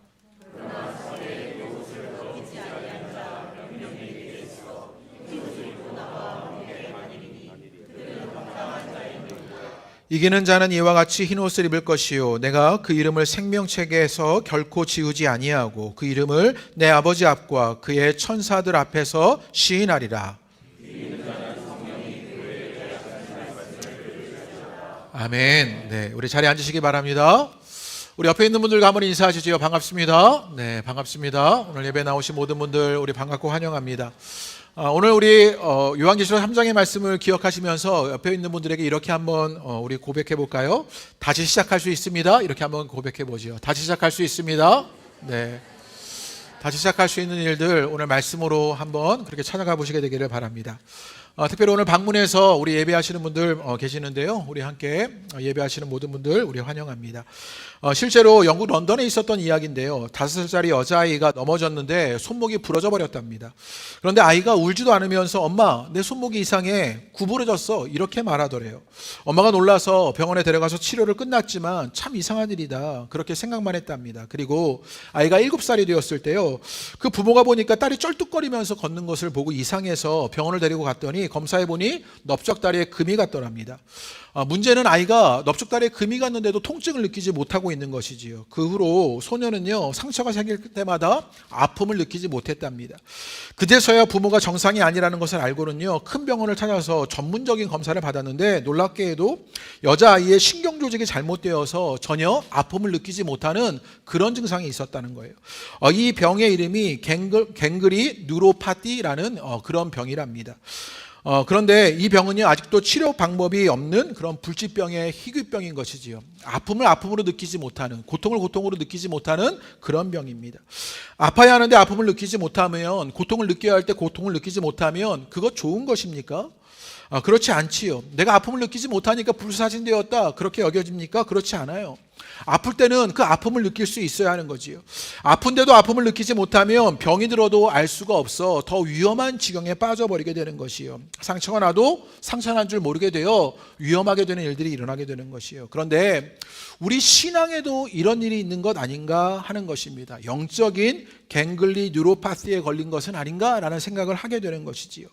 C: 이기는 자는 이와 같이 흰옷을 입을 것이요 내가 그 이름을 생명책에서 결코 지우지 아니하고 그 이름을 내 아버지 앞과 그의 천사들 앞에서 시인하리라. 아멘. 네, 우리 자리에 앉으시기 바랍니다. 우리 옆에 있는 분들과 한번 인사하시죠. 반갑습니다. 네, 반갑습니다. 오늘 예배 나오신 모든 분들 우리 반갑고 환영합니다. 오늘 우리 요한계시록 3장의 말씀을 기억하시면서 옆에 있는 분들에게 이렇게 한번 우리 고백해 볼까요? 다시 시작할 수 있습니다. 이렇게 한번 고백해 보죠. 다시 시작할 수 있습니다. 네, 다시 시작할 수 있는 일들 오늘 말씀으로 한번 그렇게 찾아가 보시게 되기를 바랍니다. 특별히 오늘 방문해서 우리 예배하시는 분들 계시는데요. 우리 함께 예배하시는 모든 분들 우리 환영합니다. 실제로 영국 런던에 있었던 이야기인데요. 5살짜리 여자아이가 넘어졌는데 손목이 부러져 버렸답니다. 그런데 아이가 울지도 않으면서 엄마 내 손목이 이상해 구부러졌어 이렇게 말하더래요. 엄마가 놀라서 병원에 데려가서 치료를 끝났지만 참 이상한 일이다 그렇게 생각만 했답니다. 그리고 아이가 7살이 되었을 때요. 그 부모가 보니까 딸이 쩔뚝거리면서 걷는 것을 보고 이상해서 병원을 데리고 갔더니 검사해보니 넓적다리에 금이 갔더랍니다. 문제는 아이가 넓적다리에 금이 갔는데도 통증을 느끼지 못하고 있는 것이지요. 그 후로 소녀는요 상처가 생길 때마다 아픔을 느끼지 못했답니다. 그제서야 부모가 정상이 아니라는 것을 알고는요 큰 병원을 찾아서 전문적인 검사를 받았는데 놀랍게도 여자아이의 신경조직이 잘못되어서 전혀 아픔을 느끼지 못하는 그런 증상이 있었다는 거예요. 이 병의 이름이 갱그리 뉴로파티라는 그런 병이랍니다. 그런데 이 병은요 아직도 치료 방법이 없는 그런 불치병의 희귀병인 것이지요. 아픔을 아픔으로 느끼지 못하는, 고통을 고통으로 느끼지 못하는 그런 병입니다. 아파야 하는데 아픔을 느끼지 못하면, 고통을 느껴야 할 때 고통을 느끼지 못하면 그것 좋은 것입니까? 그렇지 않지요. 내가 아픔을 느끼지 못하니까 불사신되었다 그렇게 여겨집니까? 그렇지 않아요. 아플 때는 그 아픔을 느낄 수 있어야 하는 거지요. 아픈데도 아픔을 느끼지 못하면 병이 들어도 알 수가 없어 더 위험한 지경에 빠져버리게 되는 것이요. 상처가 나도 상처 난 줄 모르게 되어 위험하게 되는 일들이 일어나게 되는 것이요. 그런데 우리 신앙에도 이런 일이 있는 것 아닌가 하는 것입니다. 영적인 갱글리 뉴로파티에 걸린 것은 아닌가라는 생각을 하게 되는 것이지요.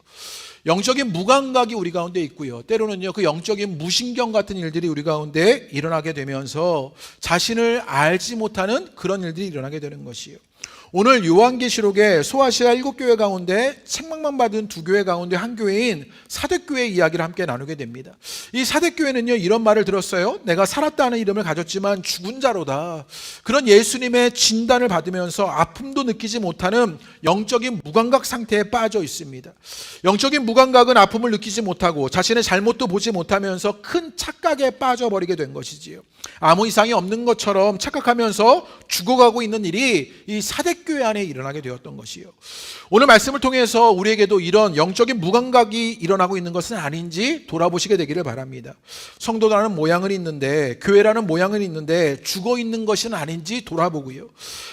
C: 영적인 무감각이 우리 가운데 있고요. 때로는요, 그 영적인 무신경 같은 일들이 우리 가운데 일어나게 되면서 자신을 알지 못하는 그런 일들이 일어나게 되는 것이에요. 오늘 요한계시록의 소아시아 7교회 가운데 책망만 받은 2교회 가운데 한 교회인 사대교회 이야기를 함께 나누게 됩니다. 이 사대교회는요 이런 말을 들었어요. 내가 살았다는 이름을 가졌지만 죽은 자로다. 그런 예수님의 진단을 받으면서 아픔도 느끼지 못하는 영적인 무감각 상태에 빠져 있습니다. 영적인 무감각은 아픔을 느끼지 못하고 자신의 잘못도 보지 못하면서 큰 착각에 빠져버리게 된 것이지요. 아무 이상이 없는 것처럼 착각하면서 죽어가고 있는 일이 이 사대교회 안에 일어나게 되었던 것이요. 오늘 말씀을 통해서 우리에게도 이런 영적인 무감각이 일어나고 있는 것은 아닌지 돌아보시게 되기를 바랍니다. 성도라는 모양은 있는데, 교회라는 모양은 있는데 죽어 있는 것은 아닌지 돌아보고요.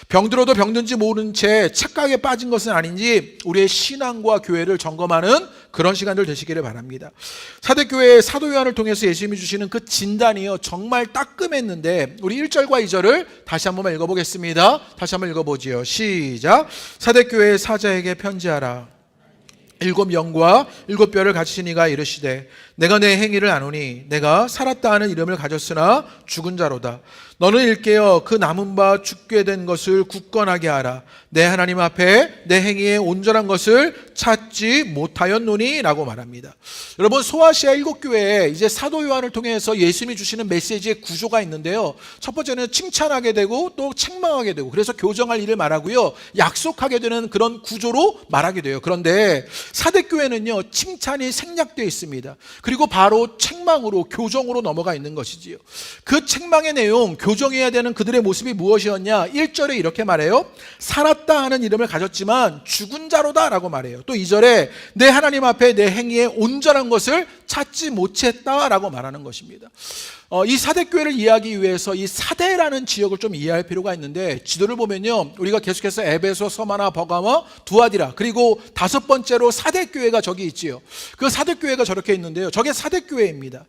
C: 병들어도 병든지 모르는 채 착각에 빠진 것은 아닌지 우리의 신앙과 교회를 점검하는 그런 시간들 되시기를 바랍니다. 사대교회의 사도 요한을 통해서 예수님이 주시는 그 진단이요 정말 따끔했는데, 우리 1절과 2절을 다시 한번 읽어보겠습니다. 다시 한번 읽어보지요. 시작. 사대교회의 사자에게 편지하라. 7영과 7뼈를 가지신 이가 이르시되 내가 내 행위를 아노니 내가 살았다 하는 이름을 가졌으나 죽은 자로다. 너는 일깨어 그 남은 바 죽게 된 것을 굳건하게 하라. 내 하나님 앞에 내 행위의 온전한 것을 찾지 못하였노니 라고 말합니다. 여러분, 소아시아 7교회에 이제 사도 요한을 통해서 예수님이 주시는 메시지의 구조가 있는데요. 첫 번째는 칭찬하게 되고 또 책망하게 되고, 그래서 교정할 일을 말하고요, 약속하게 되는 그런 구조로 말하게 돼요. 그런데 사대교회는요, 칭찬이 생략되어 있습니다. 그리고 바로 책망으로, 교정으로 넘어가 있는 것이지요. 그 책망의 내용, 교정해야 되는 그들의 모습이 무엇이었냐? 1절에 이렇게 말해요. 살았다 하는 이름을 가졌지만 죽은 자로다 라고 말해요. 또 2절에 내 하나님 앞에 내 행위의 온전한 것을 찾지 못했다 라고 말하는 것입니다. 이 사대교회를 이해하기 위해서 이 사대라는 지역을 좀 이해할 필요가 있는데, 지도를 보면요, 우리가 계속해서 에베소, 서마나, 버가모, 두아디라, 그리고 5번째로 사대교회가 저기 있지요. 그 사대교회가 저렇게 있는데요, 저게 사대교회입니다.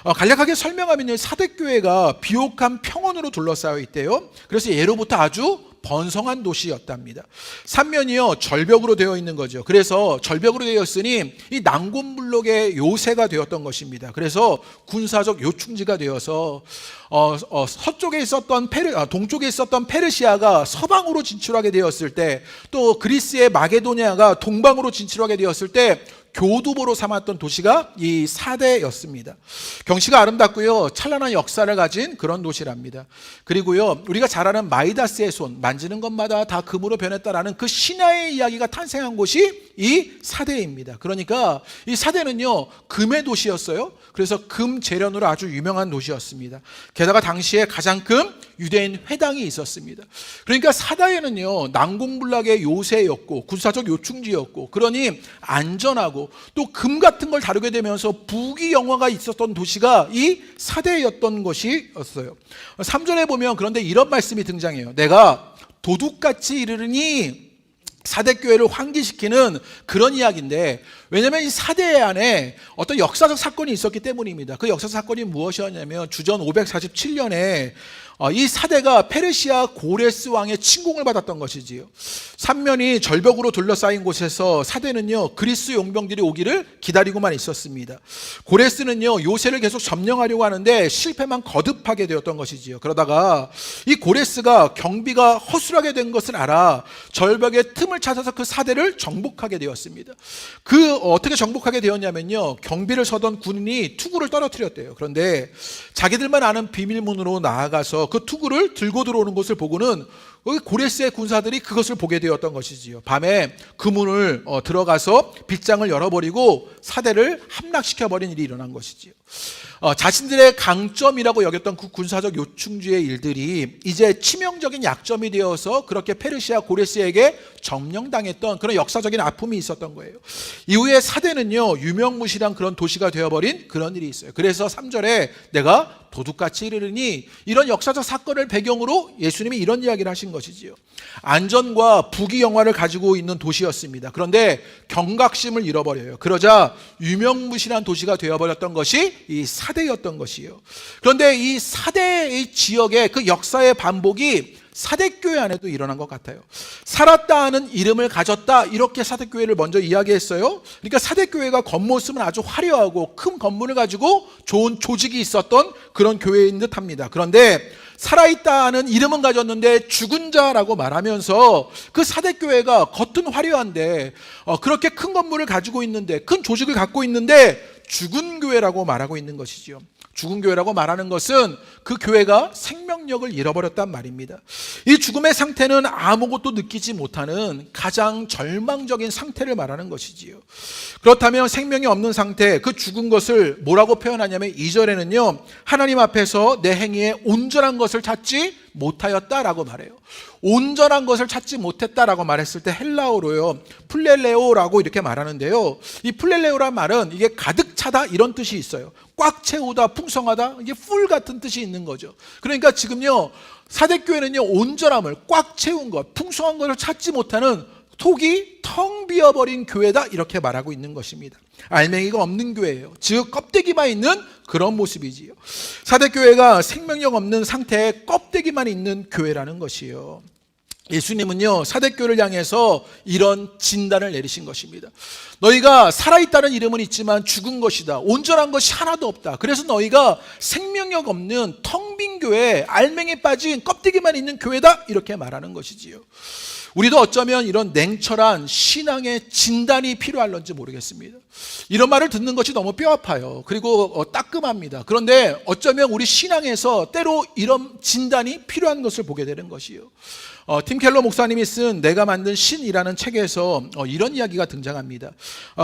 C: 간략하게 설명하면요, 사대교회가 비옥한 평원으로 둘러싸여 있대요. 그래서 예로부터 아주 번성한 도시였답니다. 삼면이요, 절벽으로 되어 있는 거죠. 그래서 절벽으로 되어 있으니 이 난곤블록의 요새가 되었던 것입니다. 그래서 군사적 요충지가 되어서 서쪽에 있었던 동쪽에 있었던 페르시아가 서방으로 진출하게 되었을 때, 또 그리스의 마게도니아가 동방으로 진출하게 되었을 때 교두보로 삼았던 도시가 이 사대였습니다. 경치가 아름답고요, 찬란한 역사를 가진 그런 도시랍니다. 그리고요, 우리가 잘 아는 마이다스의 손, 만지는 것마다 다 금으로 변했다라는 그 신화의 이야기가 탄생한 곳이 이 사대입니다. 그러니까 이 사대는요, 금의 도시였어요. 그래서 금 재련으로 아주 유명한 도시였습니다. 게다가 당시에 가장 큰 유대인 회당이 있었습니다. 그러니까 사대에는요, 난공불락의 요새였고 군사적 요충지였고, 그러니 안전하고 또 금 같은 걸 다루게 되면서 부귀 영화가 있었던 도시가 이 사대였던 것이었어요. 3절에 보면 그런데 이런 말씀이 등장해요. 내가 도둑같이 이르르니, 사대교회를 환기시키는 그런 이야기인데, 왜냐하면 이 사대 안에 어떤 역사적 사건이 있었기 때문입니다. 그 역사적 사건이 무엇이었냐면 주전 547년에 이 사대가 페르시아 고레스 왕의 침공을 받았던 것이지요. 삼면이 절벽으로 둘러싸인 곳에서 사대는요, 그리스 용병들이 오기를 기다리고만 있었습니다. 고레스는요, 요새를 계속 점령하려고 하는데 실패만 거듭하게 되었던 것이지요. 그러다가 이 고레스가 경비가 허술하게 된 것을 알아 절벽의 틈을 찾아서 그 사대를 정복하게 되었습니다. 어떻게 정복하게 되었냐면요, 경비를 서던 군인이 투구를 떨어뜨렸대요. 그런데 자기들만 아는 비밀문으로 나아가서 그 투구를 들고 들어오는 것을 보고는 고레스의 군사들이 그것을 보게 되었던 것이지요. 밤에 그 문을 들어가서 빗장을 열어버리고 사대를 함락시켜버린 일이 일어난 것이지요. 자신들의 강점이라고 여겼던 그 군사적 요충지의 일들이 이제 치명적인 약점이 되어서 그렇게 페르시아 고레스에게 점령당했던 그런 역사적인 아픔이 있었던 거예요. 이후에 사대는요, 유명무실한 그런 도시가 되어버린 그런 일이 있어요. 그래서 3절에 내가 도둑같이 이르르니, 이런 역사적 사건을 배경으로 예수님이 이런 이야기를 하신 것이지요. 안전과 부귀 영화를 가지고 있는 도시였습니다. 그런데 경각심을 잃어버려요. 그러자 유명무실한 도시가 되어버렸던 것이 이 사대였던 것이요. 그런데 이 사대의 지역의 그 역사의 반복이 사대교회 안에도 일어난 것 같아요. 살았다 하는 이름을 가졌다, 이렇게 사대교회를 먼저 이야기했어요. 그러니까 사대교회가 겉모습은 아주 화려하고 큰 건물을 가지고 좋은 조직이 있었던 그런 교회인 듯 합니다. 그런데 살아있다 하는 이름은 가졌는데 죽은 자라고 말하면서 그 사대교회가 겉은 화려한데 그렇게 큰 건물을 가지고 있는데, 큰 조직을 갖고 있는데 죽은 교회라고 말하고 있는 것이지요. 죽은 교회라고 말하는 것은 그 교회가 생명력을 잃어버렸단 말입니다. 이 죽음의 상태는 아무것도 느끼지 못하는 가장 절망적인 상태를 말하는 것이지요. 그렇다면 생명이 없는 상태, 그 죽은 것을 뭐라고 표현하냐면 2절에는요, 하나님 앞에서 내 행위에 온전한 것을 찾지 못하였다라고 말해요. 온전한 것을 찾지 못했다라고 말했을 때 헬라어로요, 플렐레오라고 이렇게 말하는데요, 이 플렐레오란 말은 이게 가득 차다 이런 뜻이 있어요. 꽉 채우다, 풍성하다, 이게 풀 같은 뜻이 있는 거죠. 그러니까 지금요, 사대교회는요, 온전함을 꽉 채운 것, 풍성한 것을 찾지 못하는 속이 텅 비어버린 교회다, 이렇게 말하고 있는 것입니다. 알맹이가 없는 교회예요. 즉 껍데기만 있는 그런 모습이지요. 사대교회가 생명력 없는 상태에 껍데기만 있는 교회라는 것이요. 예수님은요, 사대교를 향해서 이런 진단을 내리신 것입니다. 너희가 살아있다는 이름은 있지만 죽은 것이다. 온전한 것이 하나도 없다. 그래서 너희가 생명력 없는 텅 빈 교회, 알맹이 빠진 껍데기만 있는 교회다. 이렇게 말하는 것이지요. 우리도 어쩌면 이런 냉철한 신앙의 진단이 필요할런지 모르겠습니다. 이런 말을 듣는 것이 너무 뼈 아파요. 그리고 따끔합니다. 그런데 어쩌면 우리 신앙에서 때로 이런 진단이 필요한 것을 보게 되는 것이요. 팀 켈러 목사님이 쓴 내가 만든 신이라는 책에서 이런 이야기가 등장합니다.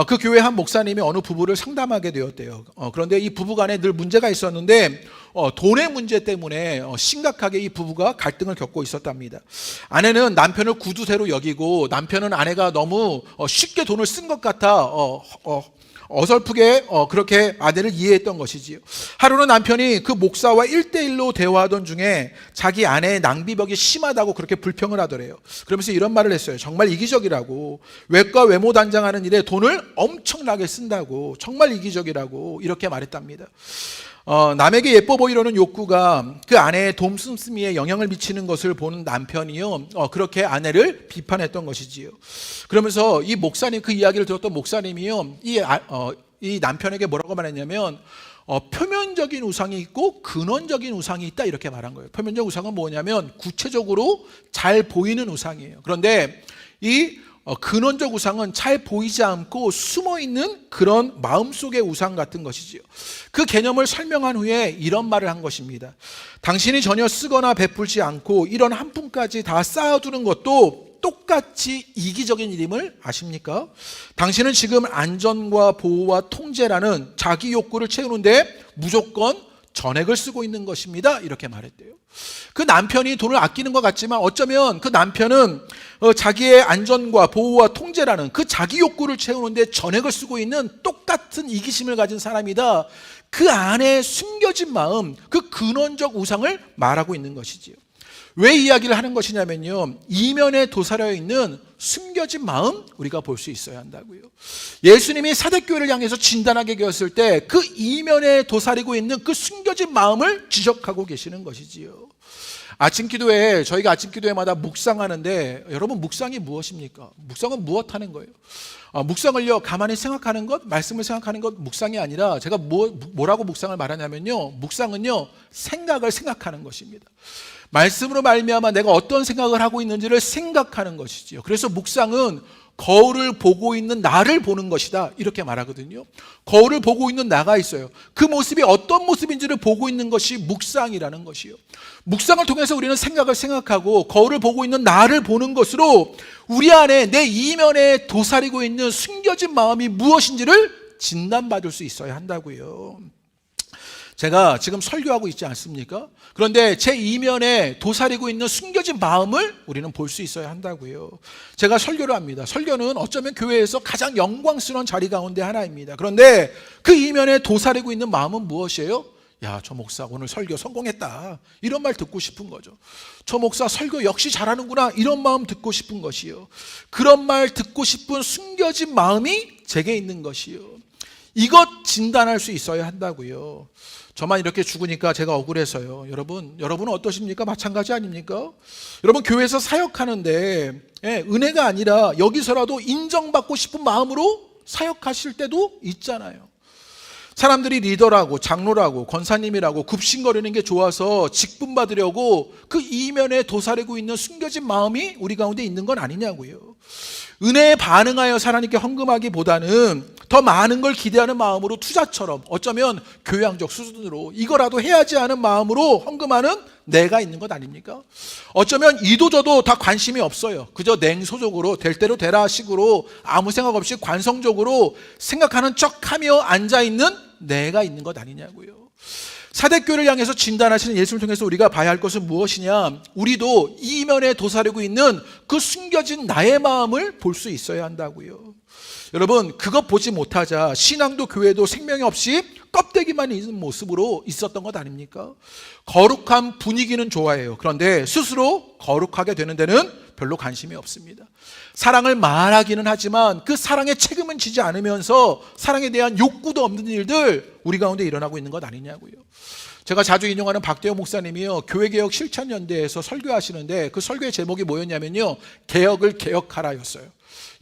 C: 그 교회 한 목사님이 어느 부부를 상담하게 되었대요. 그런데 이 부부간에 늘 문제가 있었는데 돈의 문제 때문에 심각하게 이 부부가 갈등을 겪고 있었답니다. 아내는 남편을 구두쇠로 여기고 남편은 아내가 너무 쉽게 돈을 쓴 것 같아 어설프게 그렇게 아내를 이해했던 것이지요. 하루는 남편이 그 목사와 1대1로 대화하던 중에 자기 아내의 낭비벽이 심하다고 그렇게 불평을 하더래요. 그러면서 이런 말을 했어요. 정말 이기적이라고, 외과 외모 단장하는 일에 돈을 엄청나게 쓴다고, 정말 이기적이라고 이렇게 말했답니다. 남에게 예뻐 보이려는 욕구가 그 아내의 돈 씀씀이에 영향을 미치는 것을 보는 남편이요, 그렇게 아내를 비판했던 것이지요. 그러면서 이 목사님, 그 이야기를 들었던 목사님이요, 이 남편에게 뭐라고 말했냐면 표면적인 우상이 있고 근원적인 우상이 있다, 이렇게 말한 거예요. 표면적 우상은 뭐냐면 구체적으로 잘 보이는 우상이에요. 그런데 이 근원적 우상은 잘 보이지 않고 숨어있는 그런 마음속의 우상 같은 것이지요. 그 개념을 설명한 후에 이런 말을 한 것입니다. 당신이 전혀 쓰거나 베풀지 않고 이런 한 푼까지 다 쌓아두는 것도 똑같이 이기적인 일임을 아십니까? 당신은 지금 안전과 보호와 통제라는 자기 욕구를 채우는데 무조건 전액을 쓰고 있는 것입니다. 이렇게 말했대요. 그 남편이 돈을 아끼는 것 같지만 어쩌면 그 남편은 자기의 안전과 보호와 통제라는 그 자기 욕구를 채우는데 전액을 쓰고 있는 똑같은 이기심을 가진 사람이다. 그 안에 숨겨진 마음, 그 근원적 우상을 말하고 있는 것이지요. 왜 이야기를 하는 것이냐면요, 이면에 도사려 있는 숨겨진 마음 우리가 볼 수 있어야 한다고요. 예수님이 사대교회를 향해서 진단하게 되었을 때 그 이면에 도사리고 있는 그 숨겨진 마음을 지적하고 계시는 것이지요. 아침 기도회, 저희가 아침 기도회마다 묵상하는데 여러분, 묵상이 무엇입니까? 묵상은 무엇하는 거예요? 묵상을요, 가만히 생각하는 것, 말씀을 생각하는 것 묵상이 아니라, 제가 뭐라고 묵상을 말하냐면요, 묵상은요 생각을 생각하는 것입니다. 말씀으로 말미암아 내가 어떤 생각을 하고 있는지를 생각하는 것이지요. 그래서 묵상은 거울을 보고 있는 나를 보는 것이다, 이렇게 말하거든요. 거울을 보고 있는 나가 있어요. 그 모습이 어떤 모습인지를 보고 있는 것이 묵상이라는 것이요. 묵상을 통해서 우리는 생각을 생각하고 거울을 보고 있는 나를 보는 것으로 우리 안에 내 이면에 도사리고 있는 숨겨진 마음이 무엇인지를 진단받을 수 있어야 한다고요. 제가 지금 설교하고 있지 않습니까? 그런데 제 이면에 도사리고 있는 숨겨진 마음을 우리는 볼 수 있어야 한다고요. 제가 설교를 합니다. 설교는 어쩌면 교회에서 가장 영광스러운 자리 가운데 하나입니다. 그런데 그 이면에 도사리고 있는 마음은 무엇이에요? 야, 저 목사 오늘 설교 성공했다, 이런 말 듣고 싶은 거죠. 저 목사 설교 역시 잘하는구나, 이런 마음 듣고 싶은 것이요. 그런 말 듣고 싶은 숨겨진 마음이 제게 있는 것이요. 이것 진단할 수 있어야 한다고요. 저만 이렇게 죽으니까 제가 억울해서요. 여러분은 어떠십니까? 마찬가지 아닙니까? 여러분, 교회에서 사역하는데 은혜가 아니라 여기서라도 인정받고 싶은 마음으로 사역하실 때도 있잖아요. 사람들이 리더라고 장로라고 권사님이라고 굽신거리는 게 좋아서 직분 받으려고 그 이면에 도사리고 있는 숨겨진 마음이 우리 가운데 있는 건 아니냐고요. 은혜에 반응하여 하나님께 헌금하기보다는 더 많은 걸 기대하는 마음으로, 투자처럼 어쩌면 교양적 수준으로 이거라도 해야지 하는 마음으로 헌금하는 내가 있는 것 아닙니까? 어쩌면 이도 저도 다 관심이 없어요. 그저 냉소적으로 될 대로 되라 식으로 아무 생각 없이 관성적으로 생각하는 척하며 앉아있는 내가 있는 것 아니냐고요. 사대교회를 향해서 진단하시는 예수를 통해서 우리가 봐야 할 것은 무엇이냐? 우리도 이면에 도사리고 있는 그 숨겨진 나의 마음을 볼 수 있어야 한다고요. 여러분, 그것 보지 못하자 신앙도 교회도 생명이 없이 껍데기만 있는 모습으로 있었던 것 아닙니까? 거룩한 분위기는 좋아해요. 그런데 스스로 거룩하게 되는 데는 별로 관심이 없습니다. 사랑을 말하기는 하지만 그 사랑의 책임은 지지 않으면서 사랑에 대한 욕구도 없는 일들 우리 가운데 일어나고 있는 것 아니냐고요. 제가 자주 인용하는 박대호 목사님이요, 교회개혁 실천연대에서 설교하시는데 그 설교의 제목이 뭐였냐면요, 개혁을 개혁하라였어요.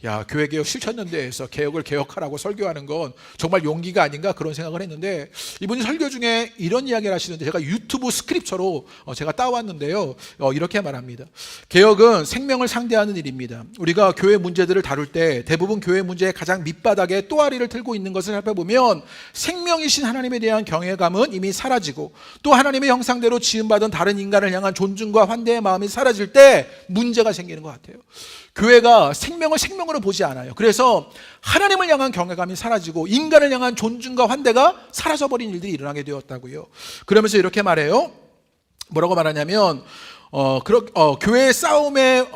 C: 야, 교회개혁 실천연대에서 개혁을 개혁하라고 설교하는 건 정말 용기가 아닌가 그런 생각을 했는데, 이분이 설교 중에 이런 이야기를 하시는데 제가 유튜브 스크립처로 제가 따왔는데요, 이렇게 말합니다. 개혁은 생명을 상대하는 일입니다. 우리가 교회 문제들을 다룰 때 대부분 교회 문제의 가장 밑바닥에 또아리를 틀고 있는 것을 살펴보면 생명이신 하나님에 대한 경외감은 이미 사라지고, 또 하나님의 형상대로 지음받은 다른 인간을 향한 존중과 환대의 마음이 사라질 때 문제가 생기는 것 같아요. 교회가 생명을 생명으로 보지 않아요. 그래서 하나님을 향한 경외감이 사라지고 인간을 향한 존중과 환대가 사라져버린 일들이 일어나게 되었다고요. 그러면서 이렇게 말해요. 뭐라고 말하냐면 교회의 싸움에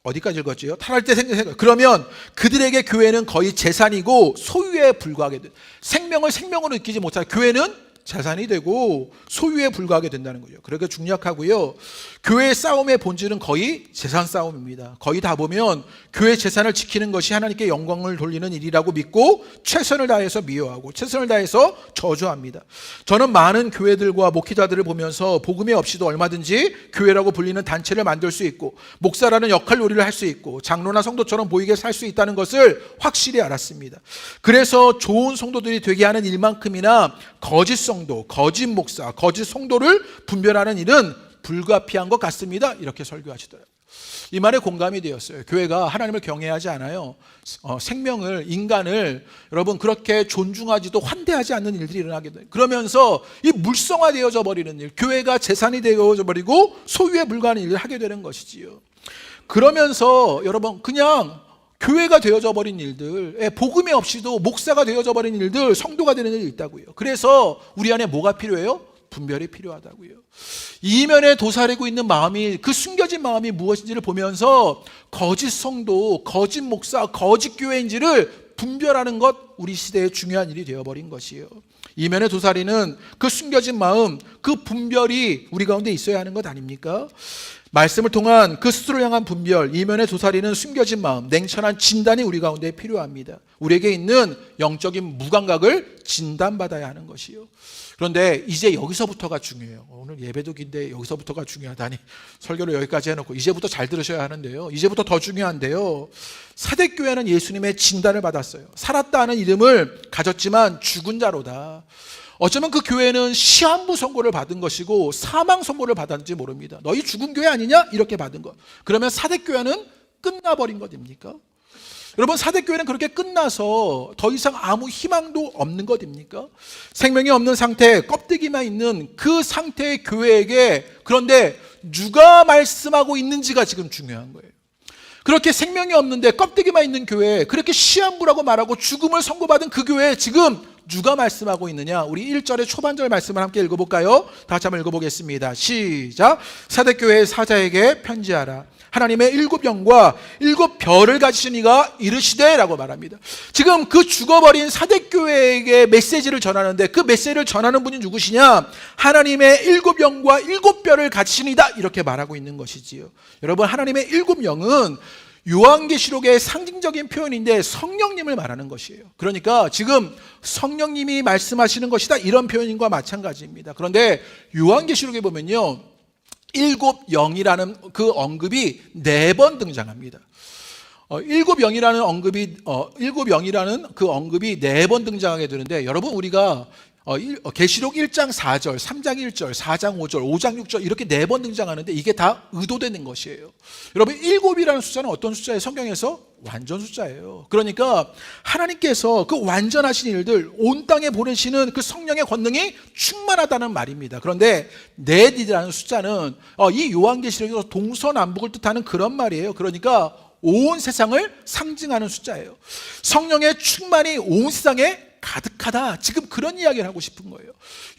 C: 어디까지 읽었지요? 탈할 때 생각. 그러면 그들에게 교회는 거의 재산이고 소유에 불과하게 돼. 생명을 생명으로 느끼지 못하는 교회는 재산이 되고 소유에 불과하게 된다는 거죠. 그러니까 중약하고요. 교회의 싸움의 본질은 거의 재산 싸움입니다. 거의 다 보면 교회 재산을 지키는 것이 하나님께 영광을 돌리는 일이라고 믿고 최선을 다해서 미워하고 최선을 다해서 저주합니다. 저는 많은 교회들과 목회자들을 보면서 복음이 없이도 얼마든지 교회라고 불리는 단체를 만들 수 있고 목사라는 역할 놀이를 할 수 있고 장로나 성도처럼 보이게 살 수 있다는 것을 확실히 알았습니다. 그래서 좋은 성도들이 되게 하는 일만큼이나 거짓 성도, 거짓 목사, 거짓 성도를 분별하는 일은 불가피한 것 같습니다. 이렇게 설교하시더라고요. 이 말에 공감이 되었어요. 교회가 하나님을 경외하지 않아요. 생명을, 인간을 여러분 그렇게 존중하지도 환대하지 않는 일들이 일어나게 돼요. 그러면서 이 물성화되어져 버리는 일, 교회가 재산이 되어져 버리고 소유에 불과한 일을 하게 되는 것이지요. 그러면서 여러분 그냥 교회가 되어져 버린 일들, 복음이 없이도 목사가 되어져 버린 일들, 성도가 되는 일이 있다고요. 그래서 우리 안에 뭐가 필요해요? 분별이 필요하다고요. 이면에 도사리고 있는 마음이, 그 숨겨진 마음이 무엇인지를 보면서 거짓 성도, 거짓 목사, 거짓 교회인지를 분별하는 것, 우리 시대의 중요한 일이 되어버린 것이에요. 이면에 도사리는 그 숨겨진 마음, 그 분별이 우리 가운데 있어야 하는 것 아닙니까? 말씀을 통한 그 스스로를 향한 분별, 이면에 도사리는 숨겨진 마음, 냉철한 진단이 우리 가운데 필요합니다. 우리에게 있는 영적인 무감각을 진단받아야 하는 것이요. 그런데 이제 여기서부터가 중요해요. 오늘 예배도 긴데 여기서부터가 중요하다니, 설교를 여기까지 해놓고 이제부터 잘 들으셔야 하는데요. 이제부터 더 중요한데요. 사대교회는 예수님의 진단을 받았어요. 살았다는 이름을 가졌지만 죽은 자로다. 어쩌면 그 교회는 시한부 선고를 받은 것이고 사망 선고를 받았는지 모릅니다. 너희 죽은 교회 아니냐? 이렇게 받은 것. 그러면 사대교회는 끝나버린 것입니까? 여러분, 사대교회는 그렇게 끝나서 더 이상 아무 희망도 없는 것입니까? 생명이 없는 상태, 껍데기만 있는 그 상태의 교회에게 그런데 누가 말씀하고 있는지가 지금 중요한 거예요. 그렇게 생명이 없는데 껍데기만 있는 교회, 그렇게 시한부라고 말하고 죽음을 선고받은 그 교회에 지금 누가 말씀하고 있느냐? 우리 1절의 초반절 말씀을 함께 읽어볼까요? 다 같이 한번 읽어보겠습니다. 시작. 사대교회의 사자에게 편지하라. 하나님의 7영과 7별을 가지신 이가 이르시되 라고 말합니다. 지금 그 죽어버린 사대교회에게 메시지를 전하는데 그 메시지를 전하는 분이 누구시냐? 하나님의 7영과 7별을 가지신 이다, 이렇게 말하고 있는 것이지요. 여러분, 하나님의 7영은 요한계시록의 상징적인 표현인데 성령님을 말하는 것이에요. 그러니까 지금 성령님이 말씀하시는 것이다, 이런 표현과 마찬가지입니다. 그런데 요한계시록에 보면요, 7영이라는 그 언급이 4번 등장합니다. 7영이라는 그 언급이 4번 등장하게 되는데, 여러분 우리가 계시록 1장 4절, 3장 1절, 4장 5절, 5장 6절 이렇게 4번 등장하는데 이게 다 의도되는 것이에요. 여러분, 7이라는 숫자는 어떤 숫자예요? 성경에서 완전 숫자예요. 그러니까 하나님께서 그 완전하신 일들, 온 땅에 보내시는 그 성령의 권능이 충만하다는 말입니다. 그런데 넷이라는 숫자는 이 요한계시록에서 동서남북을 뜻하는 그런 말이에요. 그러니까 온 세상을 상징하는 숫자예요. 성령의 충만이 온 세상에 가득하다, 지금 그런 이야기를 하고 싶은 거예요.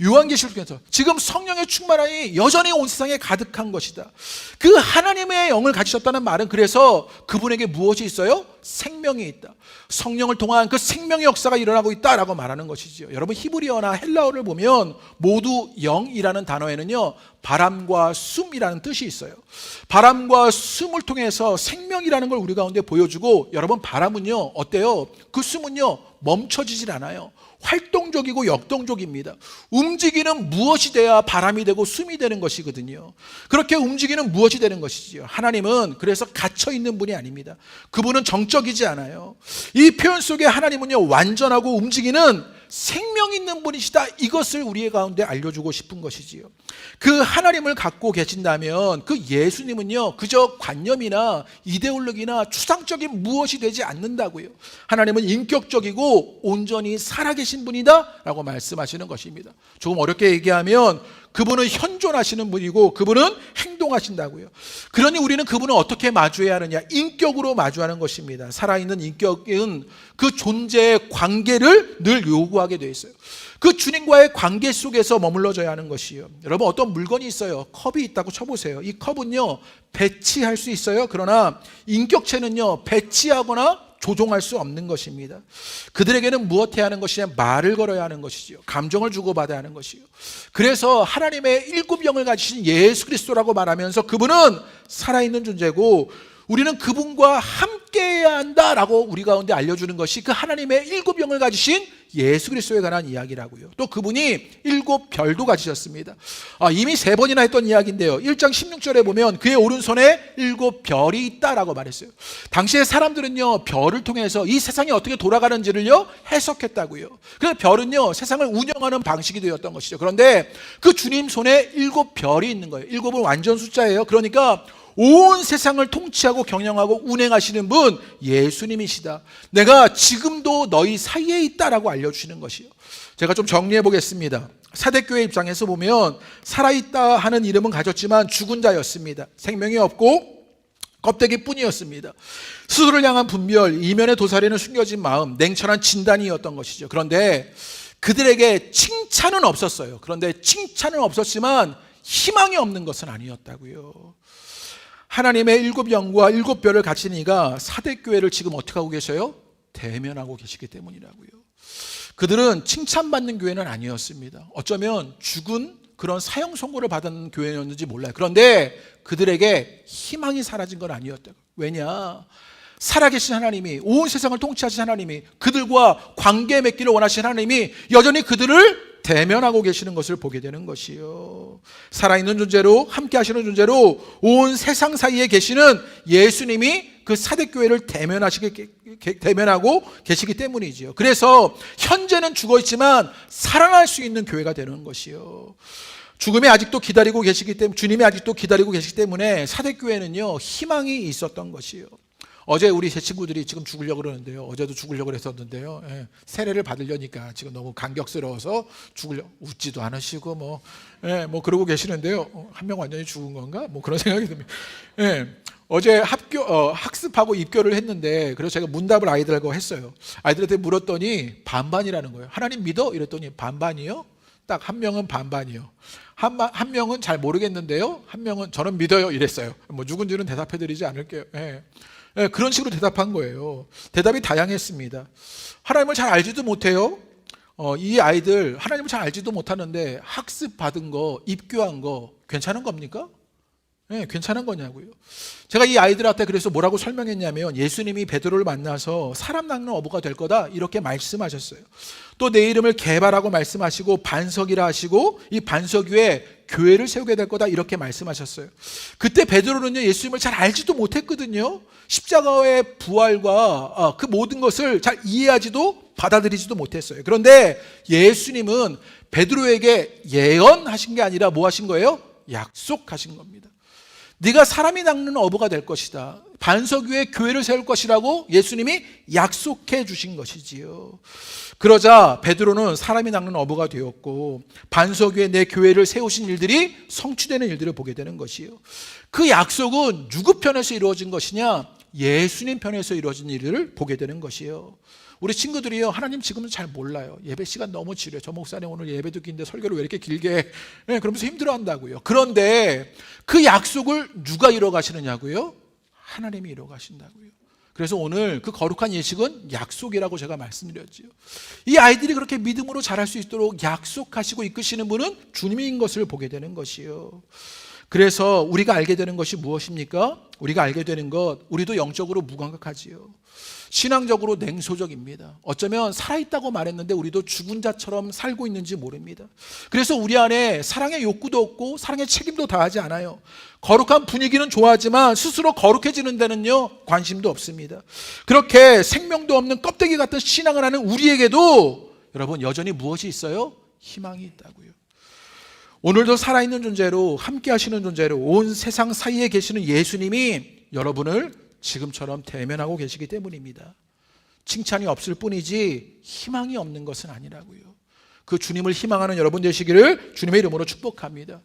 C: 요한계시록에서 지금 성령의 충만함이 여전히 온 세상에 가득한 것이다. 그 하나님의 영을 가지셨다는 말은 그래서 그분에게 무엇이 있어요? 생명이 있다. 성령을 통한 그 생명의 역사가 일어나고 있다라고 말하는 것이죠. 여러분, 히브리어나 헬라어를 보면 모두 영이라는 단어에는요, 바람과 숨이라는 뜻이 있어요. 바람과 숨을 통해서 생명이라는 걸 우리 가운데 보여주고, 여러분, 바람은요 어때요? 그 숨은요 멈춰지질 않아요. 활동적이고 역동적입니다. 움직이는 무엇이 돼야 바람이 되고 숨이 되는 것이거든요. 그렇게 움직이는 무엇이 되는 것이지요. 하나님은 그래서 갇혀 있는 분이 아닙니다. 그분은 정적이지 않아요. 이 표현 속에 하나님은요, 완전하고 움직이는 생명 있는 분이시다. 이것을 우리의 가운데 알려주고 싶은 것이지요. 그 하나님을 갖고 계신다면 그 예수님은요, 그저 관념이나 이데올로기나 추상적인 무엇이 되지 않는다고요. 하나님은 인격적이고 온전히 살아계신 분이다 라고 말씀하시는 것입니다. 조금 어렵게 얘기하면 그분은 현존하시는 분이고 그분은 행동하신다고요. 그러니 우리는 그분을 어떻게 마주해야 하느냐? 인격으로 마주하는 것입니다. 살아있는 인격은 그 존재의 관계를 늘 요구하게 되어 있어요. 그 주님과의 관계 속에서 머물러져야 하는 것이요. 여러분, 어떤 물건이 있어요. 컵이 있다고 쳐보세요. 이 컵은요, 배치할 수 있어요. 그러나 인격체는요, 배치하거나 조종할 수 없는 것입니다. 그들에게는 무엇해야 하는 것이냐? 말을 걸어야 하는 것이지요. 감정을 주고받아야 하는 것이요. 그래서 하나님의 일곱 영을 가지신 예수 그리스도라고 말하면서 그분은 살아있는 존재고 우리는 그분과 함께해야 한다라고 우리 가운데 알려주는 것이 그 하나님의 일곱 영을 가지신 예수 그리스도에 관한 이야기라고요. 또 그분이 일곱 별도 가지셨습니다. 이미 3번이나 했던 이야기인데요. 1장 16절에 보면 그의 오른손에 일곱 별이 있다라고 말했어요. 당시에 사람들은요, 별을 통해서 이 세상이 어떻게 돌아가는지를요 해석했다고요. 그래서 별은요, 세상을 운영하는 방식이 되었던 것이죠. 그런데 그 주님 손에 일곱 별이 있는 거예요. 일곱은 완전 숫자예요. 그러니까 온 세상을 통치하고 경영하고 운행하시는 분 예수님이시다. 내가 지금도 너희 사이에 있다라고 알려주시는 것이요. 제가 좀 정리해 보겠습니다. 사대교회 입장에서 보면 살아있다 하는 이름은 가졌지만 죽은 자였습니다. 생명이 없고 껍데기뿐이었습니다. 스스로를 향한 분별, 이면의 도사리는 숨겨진 마음, 냉철한 진단이었던 것이죠. 그런데 그들에게 칭찬은 없었어요. 그런데 칭찬은 없었지만 희망이 없는 것은 아니었다고요. 하나님의 일곱 영과 일곱 별을 가진 이가 사대교회를 지금 어떻게 하고 계셔요? 대면하고 계시기 때문이라고요. 그들은 칭찬받는 교회는 아니었습니다. 어쩌면 죽은 그런 사형 선고를 받은 교회였는지 몰라요. 그런데 그들에게 희망이 사라진 건 아니었다고. 왜냐? 살아계신 하나님이, 온 세상을 통치하신 하나님이, 그들과 관계 맺기를 원하시는 하나님이 여전히 그들을 대면하고 계시는 것을 보게 되는 것이요. 살아있는 존재로, 함께 하시는 존재로 온 세상 사이에 계시는 예수님이 그 사대교회를 대면하고 계시기 때문이지요. 그래서 현재는 죽어 있지만 살아날 수 있는 교회가 되는 것이요. 죽음에 아직도 기다리고 계시기 때문에, 주님이 아직도 기다리고 계시기 때문에 사대교회는요, 희망이 있었던 것이요. 어제 우리 제 친구들이 지금 죽으려고 그러는데요. 어제도 죽으려고 했었는데요. 세례를 받으려니까 지금 너무 감격스러워서 웃지도 않으시고 뭐 그러고 계시는데요. 한 명 완전히 죽은 건가? 뭐 그런 생각이 듭니다. 어제 학습하고 입교를 했는데, 그래서 제가 문답을 아이들하고 했어요. 아이들한테 물었더니 반반이라는 거예요. 하나님 믿어? 이랬더니 반반이요? 딱 한 명은 반반이요. 한 명은 잘 모르겠는데요. 한 명은 저는 믿어요. 이랬어요. 뭐 누군지는 대답해 드리지 않을게요. 그런 식으로 대답한 거예요. 대답이 다양했습니다. 하나님을 잘 알지도 못해요. 이 아이들 하나님을 잘 알지도 못하는데 학습 받은 거, 입교한 거 괜찮은 겁니까? 괜찮은 거냐고요. 제가 이 아이들한테 그래서 뭐라고 설명했냐면, 예수님이 베드로를 만나서 사람 낚는 어부가 될 거다 이렇게 말씀하셨어요. 또 내 이름을 개발하고 말씀하시고 반석이라 하시고 이 반석 위에 교회를 세우게 될 거다 이렇게 말씀하셨어요. 그때 베드로는요, 예수님을 잘 알지도 못했거든요. 십자가의 부활과 그 모든 것을 잘 이해하지도 받아들이지도 못했어요. 그런데 예수님은 베드로에게 예언하신 게 아니라 뭐 하신 거예요? 약속하신 겁니다. 네가 사람이 낚는 어부가 될 것이다. 반석 위에 교회를 세울 것이라고 예수님이 약속해 주신 것이지요. 그러자 베드로는 사람이 낚는 어부가 되었고 반석 위에 내 교회를 세우신 일들이 성취되는 일들을 보게 되는 것이요. 그 약속은 누구 편에서 이루어진 것이냐? 예수님 편에서 이루어진 일들을 보게 되는 것이요. 우리 친구들이요, 하나님 지금은 잘 몰라요. 예배 시간 너무 지루해. 저 목사님 오늘 예배도 긴데 설교를 왜 이렇게 길게 그러면서 힘들어한다고요. 그런데 그 약속을 누가 이뤄가시느냐고요? 하나님이 이뤄가신다고요. 그래서 오늘 그 거룩한 예식은 약속이라고 제가 말씀드렸지요. 이 아이들이 그렇게 믿음으로 자랄 수 있도록 약속하시고 이끄시는 분은 주님인 것을 보게 되는 것이요. 그래서 우리가 알게 되는 것이 무엇입니까? 우리가 알게 되는 것, 우리도 영적으로 무감각하지요. 신앙적으로 냉소적입니다. 어쩌면 살아있다고 말했는데 우리도 죽은 자처럼 살고 있는지 모릅니다. 그래서 우리 안에 사랑의 욕구도 없고 사랑의 책임도 다하지 않아요. 거룩한 분위기는 좋아하지만 스스로 거룩해지는 데는요 관심도 없습니다. 그렇게 생명도 없는 껍데기 같은 신앙을 하는 우리에게도 여러분 여전히 무엇이 있어요? 희망이 있다고요. 오늘도 살아있는 존재로 함께 하시는 존재로 온 세상 사이에 계시는 예수님이 여러분을 지금처럼 대면하고 계시기 때문입니다. 칭찬이 없을 뿐이지 희망이 없는 것은 아니라고요. 그 주님을 희망하는 여러분 되시기를 주님의 이름으로 축복합니다.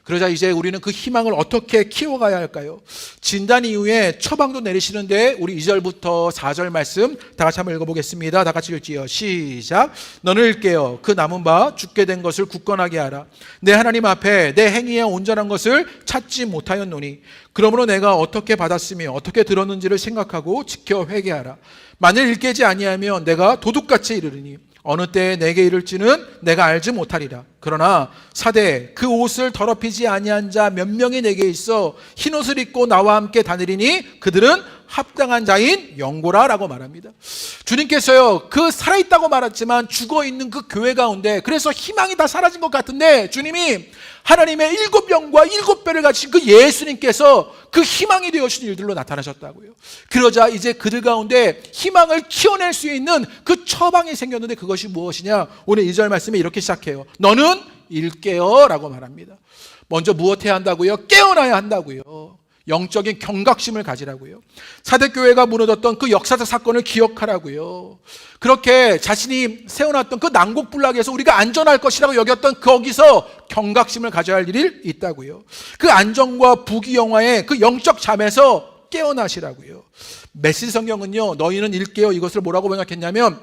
C: 그러자 이제 우리는 그 희망을 어떻게 키워가야 할까요? 진단 이후에 처방도 내리시는데 우리 2절부터 4절 말씀 다 같이 한번 읽어보겠습니다. 다 같이 읽지요. 시작. 너는 일깨어 그 남은 바 죽게 된 것을 굳건하게 하라. 내 하나님 앞에 내 행위에 온전한 것을 찾지 못하였노니 그러므로 내가 어떻게 받았으며 어떻게 들었는지를 생각하고 지켜 회개하라. 만일 일깨지 아니하면 내가 도둑같이 이르리니 어느 때에 내게 이를지는 내가 알지 못하리라. 그러나 사대 그 옷을 더럽히지 아니한 자 몇 명이 내게 있어 흰옷을 입고 나와 함께 다니리니 그들은 합당한 자인 영고라라고 말합니다. 주님께서요 그 살아있다고 말했지만 죽어있는 그 교회 가운데 그래서 희망이 다 사라진 것 같은데 주님이 하나님의 7영과 7배를 가진 그 예수님께서 그 희망이 되어주신 일들로 나타나셨다고요. 그러자 이제 그들 가운데 희망을 키워낼 수 있는 그 처방이 생겼는데 그것이 무엇이냐? 오늘 2절 말씀에 이렇게 시작해요. 너는 일깨어 라고 말합니다. 먼저 무엇해야 한다고요? 깨어나야 한다고요. 영적인 경각심을 가지라고요. 사대교회가 무너졌던 그 역사적 사건을 기억하라고요. 그렇게 자신이 세워놨던 그 난곡불락에서 우리가 안전할 것이라고 여겼던 거기서 경각심을 가져야 할 일이 있다고요. 그 안정과 부귀영화의 그 영적 잠에서 깨어나시라고요. 메시지 성경은요 너희는 일깨어 이것을 뭐라고 번역했냐면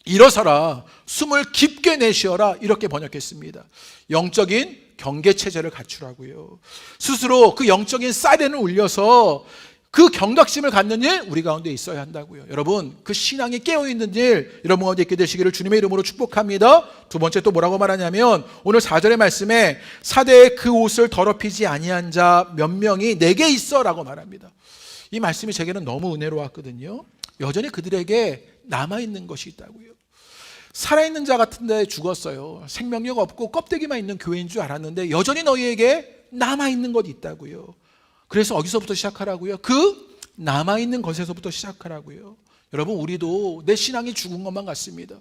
C: 일어서라 숨을 깊게 내쉬어라 이렇게 번역했습니다. 영적인 경계체제를 갖추라고요. 스스로 그 영적인 사이렌을 울려서 그 경각심을 갖는 일 우리 가운데 있어야 한다고요. 여러분 그 신앙이 깨어있는 일 여러분 가운데 있게 되시기를 주님의 이름으로 축복합니다. 두 번째 또 뭐라고 말하냐면 오늘 4절의 말씀에 사대의 그 옷을 더럽히지 아니한 자 몇 명이 내게 있어 라고 말합니다. 이 말씀이 제게는 너무 은혜로웠거든요. 여전히 그들에게 남아있는 것이 있다고요. 살아있는 자 같은데 죽었어요. 생명력 없고 껍데기만 있는 교회인 줄 알았는데 여전히 너희에게 남아있는 것 있다고요. 그래서 어디서부터 시작하라고요? 그 남아있는 것에서부터 시작하라고요. 여러분 우리도 내 신앙이 죽은 것만 같습니다.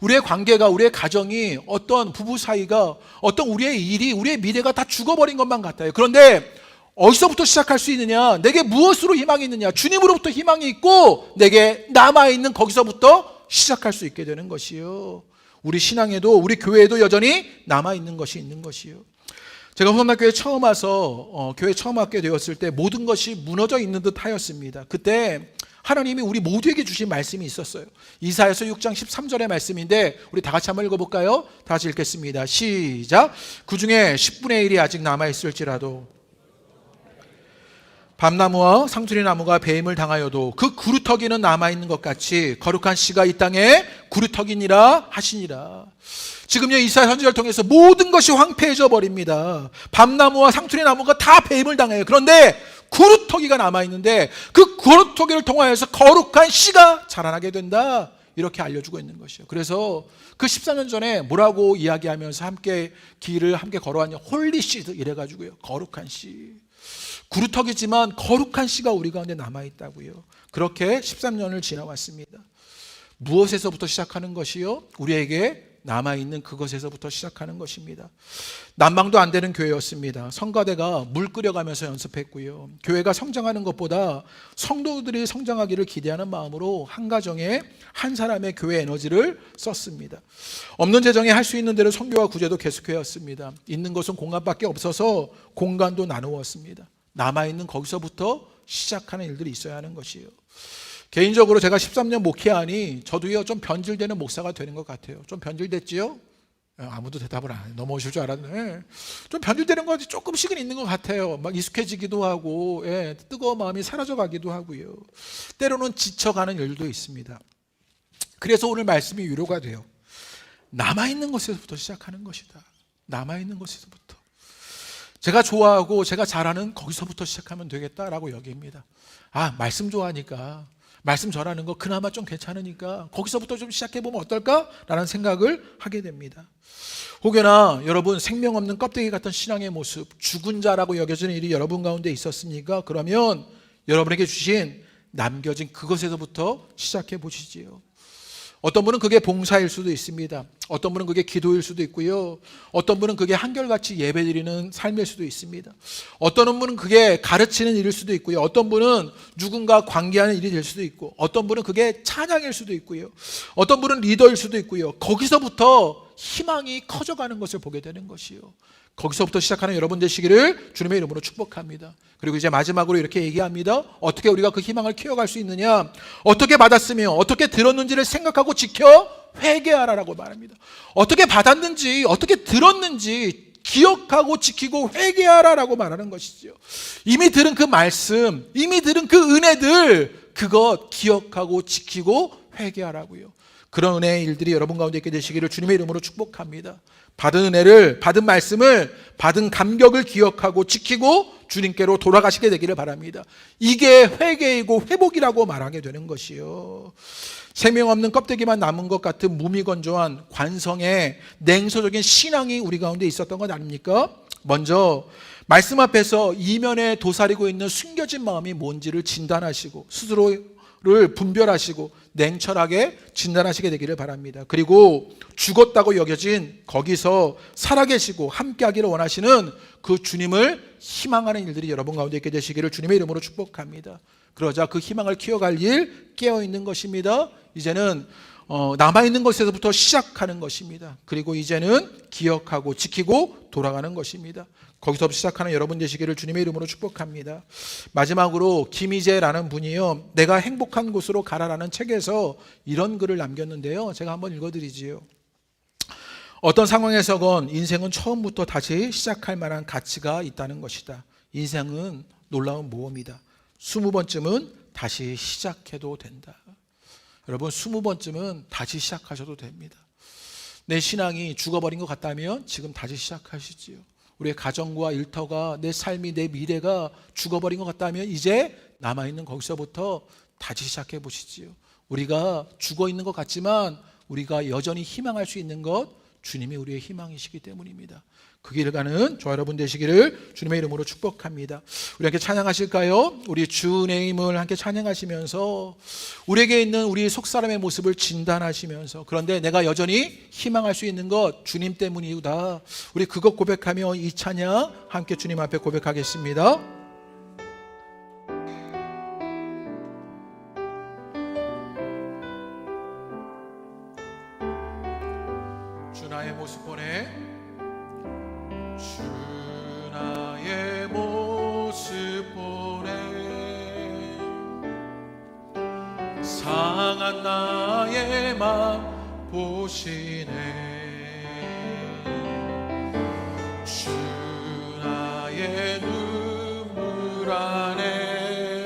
C: 우리의 관계가 우리의 가정이 어떤 부부 사이가 어떤 우리의 일이 우리의 미래가 다 죽어버린 것만 같아요. 그런데 어디서부터 시작할 수 있느냐? 내게 무엇으로 희망이 있느냐? 주님으로부터 희망이 있고 내게 남아있는 거기서부터 시작할 수 있게 되는 것이요. 우리 신앙에도 우리 교회에도 여전히 남아있는 것이 있는 것이요. 제가 후원학교에 처음 와서 교회 처음 왔게 되었을 때 모든 것이 무너져 있는 듯 하였습니다. 그때 하나님이 우리 모두에게 주신 말씀이 있었어요. 이사야서 6장 13절의 말씀인데 우리 다 같이 한번 읽어볼까요? 다 같이 읽겠습니다. 시작. 그 중에 10분의 1이 아직 남아있을지라도 밤나무와 상수리 나무가 배임을 당하여도 그 구루터기는 남아있는 것 같이 거룩한 씨가 이 땅에 구루터기니라 하시니라. 지금요 이사야 선지자를 통해서 모든 것이 황폐해져 버립니다. 밤나무와 상수리 나무가 다 배임을 당해요. 그런데 구루터기가 남아있는데 그 구루터기를 통하여서 거룩한 씨가 자라나게 된다. 이렇게 알려주고 있는 것이요. 그래서 그 14년 전에 뭐라고 이야기하면서 함께 길을 함께 걸어왔냐. 홀리 씨드 이래가지고요. 거룩한 씨. 구루터기지만 거룩한 씨가 우리 가운데 남아있다고요. 그렇게 13년을 지나왔습니다. 무엇에서부터 시작하는 것이요? 우리에게 남아있는 그것에서부터 시작하는 것입니다. 난방도 안 되는 교회였습니다. 성가대가 물 끓여가면서 연습했고요. 교회가 성장하는 것보다 성도들이 성장하기를 기대하는 마음으로 한 가정에 한 사람의 교회 에너지를 썼습니다. 없는 재정에 할 수 있는 대로 선교와 구제도 계속해왔습니다. 있는 것은 공간밖에 없어서 공간도 나누었습니다. 남아있는 거기서부터 시작하는 일들이 있어야 하는 것이에요. 개인적으로 제가 13년 목회하니 저도요 좀 변질되는 목사가 되는 것 같아요. 좀 변질됐지요? 아무도 대답을 안 해요. 넘어오실 줄 알았는데 좀 변질되는 것이 조금씩은 있는 것 같아요. 막 익숙해지기도 하고 뜨거운 마음이 사라져가기도 하고요. 때로는 지쳐가는 일도 있습니다. 그래서 오늘 말씀이 위로가 돼요. 남아있는 것에서부터 시작하는 것이다. 남아있는 것에서부터. 제가 좋아하고 제가 잘하는 거기서부터 시작하면 되겠다라고 여깁니다. 말씀 좋아하니까, 말씀 전하는 거 그나마 좀 괜찮으니까 거기서부터 좀 시작해보면 어떨까라는 생각을 하게 됩니다. 혹여나 여러분 생명 없는 껍데기 같은 신앙의 모습, 죽은 자라고 여겨지는 일이 여러분 가운데 있었습니까? 그러면 여러분에게 주신 남겨진 그것에서부터 시작해 보시지요. 어떤 분은 그게 봉사일 수도 있습니다. 어떤 분은 그게 기도일 수도 있고요. 어떤 분은 그게 한결같이 예배드리는 삶일 수도 있습니다. 어떤 분은 그게 가르치는 일일 수도 있고요. 어떤 분은 누군가 관계하는 일이 될 수도 있고, 어떤 분은 그게 찬양일 수도 있고요. 어떤 분은 리더일 수도 있고요. 거기서부터 희망이 커져가는 것을 보게 되는 것이요. 거기서부터 시작하는 여러분 되시기를 주님의 이름으로 축복합니다. 그리고 이제 마지막으로 이렇게 얘기합니다. 어떻게 우리가 그 희망을 키워갈 수 있느냐? 어떻게 받았으며 어떻게 들었는지를 생각하고 지켜 회개하라라고 말합니다. 어떻게 받았는지, 어떻게 들었는지 기억하고 지키고 회개하라라고 말하는 것이죠. 이미 들은 그 말씀, 이미 들은 그 은혜들, 그것 기억하고 지키고 회개하라고요. 그런 은혜의 일들이 여러분 가운데 있게 되시기를 주님의 이름으로 축복합니다. 받은 은혜를, 받은 말씀을, 받은 감격을 기억하고 지키고 주님께로 돌아가시게 되기를 바랍니다. 이게 회개이고 회복이라고 말하게 되는 것이요. 생명 없는 껍데기만 남은 것 같은 무미건조한 관성의 냉소적인 신앙이 우리 가운데 있었던 것 아닙니까? 먼저 말씀 앞에서 이면에 도사리고 있는 숨겨진 마음이 뭔지를 진단하시고 스스로를 분별하시고 냉철하게 진단하시게 되기를 바랍니다. 그리고 죽었다고 여겨진 거기서 살아계시고 함께하기를 원하시는 그 주님을 희망하는 일들이 여러분 가운데 있게 되시기를 주님의 이름으로 축복합니다. 그러자 그 희망을 키워갈 일 깨어있는 것입니다. 이제는 남아있는 것에서부터 시작하는 것입니다. 그리고 이제는 기억하고 지키고 돌아가는 것입니다. 거기서 시작하는 여러분 되시기를 주님의 이름으로 축복합니다. 마지막으로 김희재라는 분이요, 내가 행복한 곳으로 가라라는 책에서 이런 글을 남겼는데요, 제가 한번 읽어드리지요. 어떤 상황에서건 인생은 처음부터 다시 시작할 만한 가치가 있다는 것이다. 인생은 놀라운 모험이다. 20번쯤은 다시 시작해도 된다. 여러분 20번쯤은 다시 시작하셔도 됩니다. 내 신앙이 죽어버린 것 같다면 지금 다시 시작하시지요. 우리의 가정과 일터가, 내 삶이, 내 미래가 죽어버린 것 같다면 이제 남아있는 거기서부터 다시 시작해 보시지요. 우리가 죽어있는 것 같지만 우리가 여전히 희망할 수 있는 것, 주님이 우리의 희망이시기 때문입니다. 그 길을 가는 저와 여러분 되시기를 주님의 이름으로 축복합니다. 우리 함께 찬양하실까요? 우리 주 은혜임을 함께 찬양하시면서 우리에게 있는 우리 속사람의 모습을 진단하시면서, 그런데 내가 여전히 희망할 수 있는 것 주님 때문이다. 우리 그것 고백하며 이 찬양 함께 주님 앞에 고백하겠습니다. 주 나의 모습 보내, 주 나의 모습 보내, 상한 나의 맘 보시네. 주 나의 눈물 안에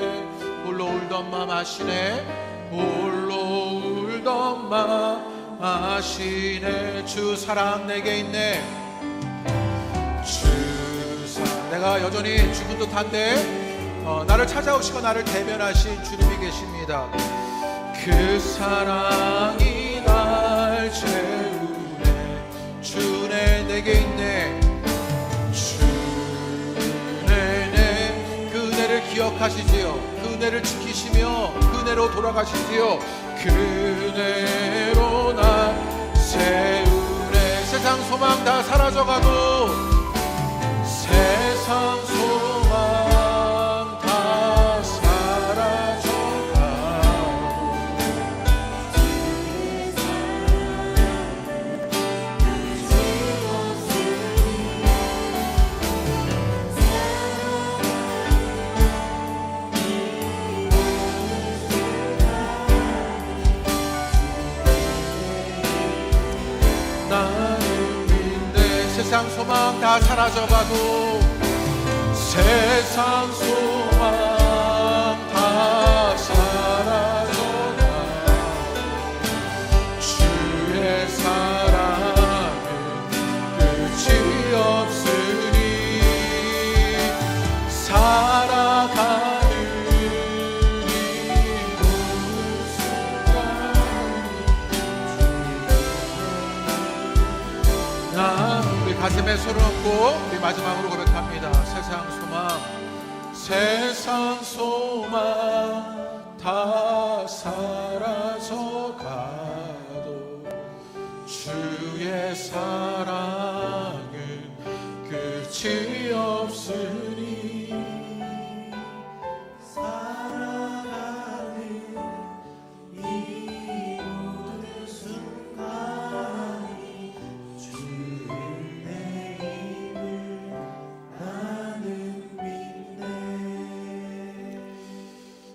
C: 홀로 울던 맘 아시네, 홀로 울던 맘 아시네. 주 사랑 내게 있네. 내가 여전히 죽은 듯한데 나를 찾아오시고 나를 대면하신 주님이 계십니다. 그 사랑이 날 채우네. 주네 내게 있네. 주네 그 은혜를 기억하시지요. 그 은혜를 지키시며 그 은혜로 돌아가시지요. 그 은혜로 날 세우네. 세상 소망 다 사라져가도, 세상 소망 다 사라져가도 나를 믿네. 세상 소망 다 사라져가도, 세상 소망 다 사라져가 주의 사랑은 끝이 없으니. 손을 얹고 우리 마지막으로 고백합니다. 세상 소망 다 사라져 가도 주의 사랑은 끝이 없으니 살아가는 이 모든 순간이 주의 내 힘을 나는 믿네.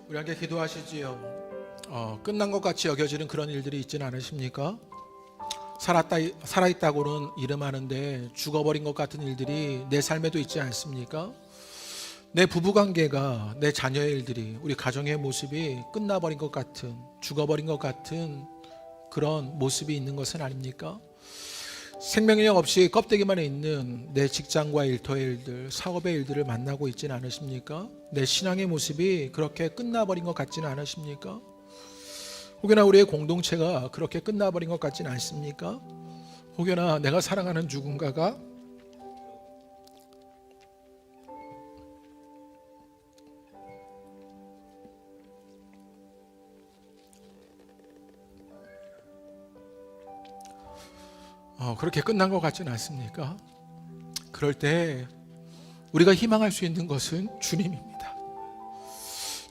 C: 우리 함께 기도하시지요. 끝난 것 같이 여겨지는 그런 일들이 있지는 않으십니까? 살아있다고는 이름하는데 죽어버린 것 같은 일들이 내 삶에도 있지 않습니까? 내 부부관계가, 내 자녀의 일들이, 우리 가정의 모습이 끝나버린 것 같은, 죽어버린 것 같은 그런 모습이 있는 것은 아닙니까? 생명력 없이 껍데기만 있는 내 직장과 일터의 일들, 사업의 일들을 만나고 있지는 않으십니까? 내 신앙의 모습이 그렇게 끝나버린 것 같지는 않으십니까? 혹여나 우리의 공동체가 그렇게 끝나버린 것 같지는 않습니까? 혹여나 내가 사랑하는 누군가가 그렇게 끝난 것 같지는 않습니까? 그럴 때 우리가 희망할 수 있는 것은 주님입니다.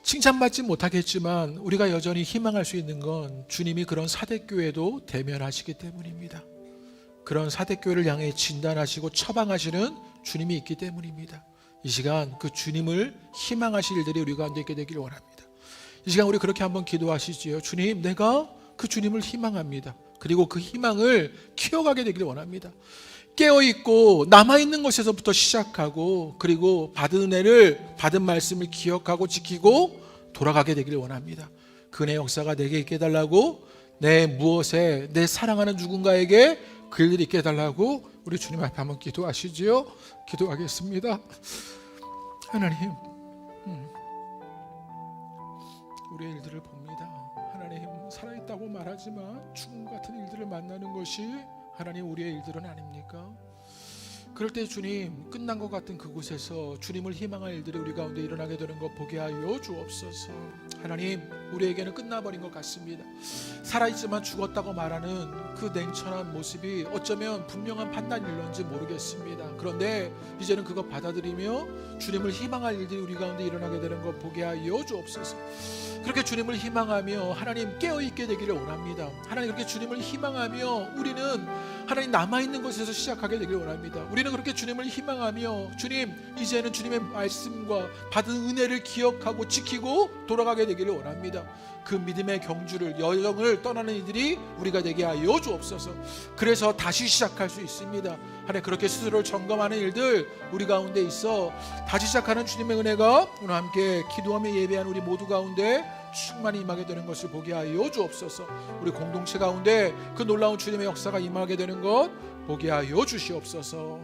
C: 칭찬받지 못하겠지만 우리가 여전히 희망할 수 있는 건 주님이 그런 사대교회도 대면하시기 때문입니다. 그런 사대교회를 향해 진단하시고 처방하시는 주님이 있기 때문입니다. 이 시간 그 주님을 희망하실 일들이 우리 가운데 있게 되기를 원합니다. 이 시간 우리 그렇게 한번 기도하시지요. 주님, 내가 그 주님을 희망합니다. 그리고 그 희망을 키워가게 되기를 원합니다. 깨어있고 남아있는 것에서부터 시작하고 그리고 받은 은혜를, 받은 말씀을 기억하고 지키고 돌아가게 되기를 원합니다. 그 은혜 역사가 내게 있게 해달라고, 내 무엇에, 내 사랑하는 누군가에게 그 일들이 있게 해달라고 우리 주님 앞에 한번 기도하시지요. 기도하겠습니다. 하나님, 우리의 일들을 봅니다. 하나님, 살아있다고 말하지만 죽은 것 같은 일들을 만나는 것이 하나님 우리의 일들은 아닙니까? 그럴 때 주님, 끝난 것 같은 그곳에서 주님을 희망할 일들이 우리 가운데 일어나게 되는 것 보게 하여 주옵소서. 하나님, 우리에게는 끝나버린 것 같습니다. 살아있지만 죽었다고 말하는 그 냉철한 모습이 어쩌면 분명한 판단일런지 모르겠습니다. 그런데 이제는 그것 받아들이며 주님을 희망할 일들이 우리 가운데 일어나게 되는 것 보게 하여 주옵소서. 그렇게 주님을 희망하며 하나님 깨어있게 되기를 원합니다. 하나님, 그렇게 주님을 희망하며 우리는 하나님 남아있는 곳에서 시작하게 되기를 원합니다. 우리는 그렇게 주님을 희망하며 주님, 이제는 주님의 말씀과 받은 은혜를 기억하고 지키고 돌아가게 되기를 원합니다. 그 믿음의 경주를, 여정을 떠나는 이들이 우리가 되게 하여 주옵소서. 그래서 다시 시작할 수 있습니다. 하나님, 그렇게 스스로를 점검하는 일들 우리 가운데 있어 다시 시작하는 주님의 은혜가 오늘 함께 기도하며 예배한 우리 모두 가운데 충만히 임하게 되는 것을 보게 하여 주옵소서. 우리 공동체 가운데 그 놀라운 주님의 역사가 임하게 되는 것 보게 하여 주시옵소서.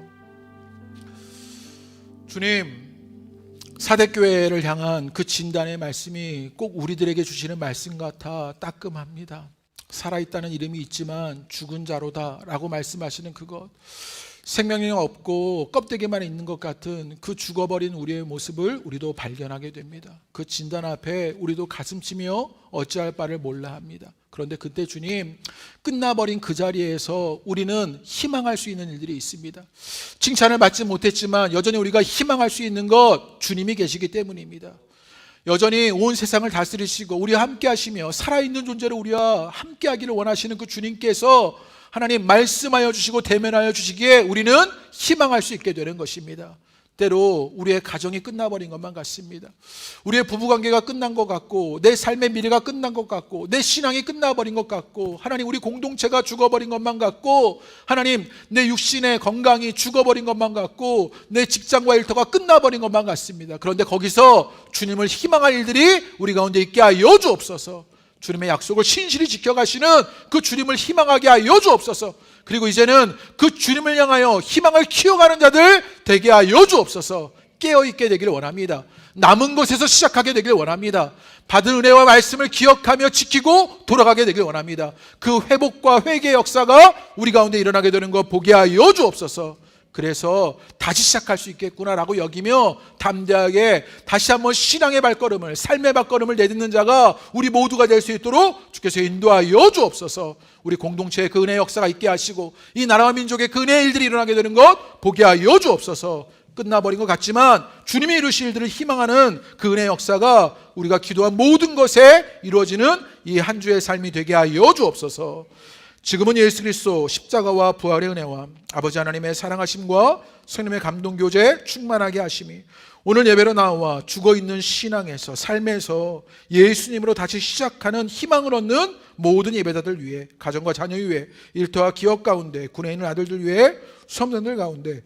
C: 주님, 사대교회를 향한 그 진단의 말씀이 꼭 우리들에게 주시는 말씀 같아 따끔합니다. 살아있다는 이름이 있지만 죽은 자로다 라고 말씀하시는 그것, 생명력 없고 껍데기만 있는 것 같은 그 죽어버린 우리의 모습을 우리도 발견하게 됩니다. 그 진단 앞에 우리도 가슴치며 어찌할 바를 몰라 합니다. 그런데 그때 주님, 끝나버린 그 자리에서 우리는 희망할 수 있는 일들이 있습니다. 칭찬을 받지 못했지만 여전히 우리가 희망할 수 있는 것 주님이 계시기 때문입니다. 여전히 온 세상을 다스리시고 우리와 함께 하시며 살아있는 존재로 우리와 함께 하기를 원하시는 그 주님께서 하나님 말씀하여 주시고 대면하여 주시기에 우리는 희망할 수 있게 되는 것입니다. 때로 우리의 가정이 끝나버린 것만 같습니다. 우리의 부부관계가 끝난 것 같고, 내 삶의 미래가 끝난 것 같고, 내 신앙이 끝나버린 것 같고, 하나님 우리 공동체가 죽어버린 것만 같고, 하나님 내 육신의 건강이 죽어버린 것만 같고, 내 직장과 일터가 끝나버린 것만 같습니다. 그런데 거기서 주님을 희망할 일들이 우리 가운데 있게 하여 주옵소서. 주님의 약속을 신실히 지켜가시는 그 주님을 희망하게 하여 주옵소서. 그리고 이제는 그 주님을 향하여 희망을 키워가는 자들 되게 하여 주옵소서. 깨어있게 되기를 원합니다. 남은 곳에서 시작하게 되기를 원합니다. 받은 은혜와 말씀을 기억하며 지키고 돌아가게 되기를 원합니다. 그 회복과 회개의 역사가 우리 가운데 일어나게 되는 것 보게 하여 주옵소서. 그래서 다시 시작할 수 있겠구나라고 여기며 담대하게 다시 한번 신앙의 발걸음을, 삶의 발걸음을 내딛는 자가 우리 모두가 될 수 있도록 주께서 인도하여 주옵소서. 우리 공동체에 그 은혜의 역사가 있게 하시고 이 나라와 민족의 그 은혜의 일들이 일어나게 되는 것 보게 하여 주옵소서. 끝나버린 것 같지만 주님이 이루실 일들을 희망하는 그 은혜의 역사가 우리가 기도한 모든 것에 이루어지는 이 한 주의 삶이 되게 하여 주옵소서. 지금은 예수 그리스도 십자가와 부활의 은혜와 아버지 하나님의 사랑하심과 성령의 감동 교제 충만하게 하심이 오늘 예배로 나와 죽어있는 신앙에서, 삶에서 예수님으로 다시 시작하는 희망을 얻는 모든 예배자들 위해, 가정과 자녀 위해, 일터와 기업 가운데, 군에 있는 아들들 위해, 수험생들 가운데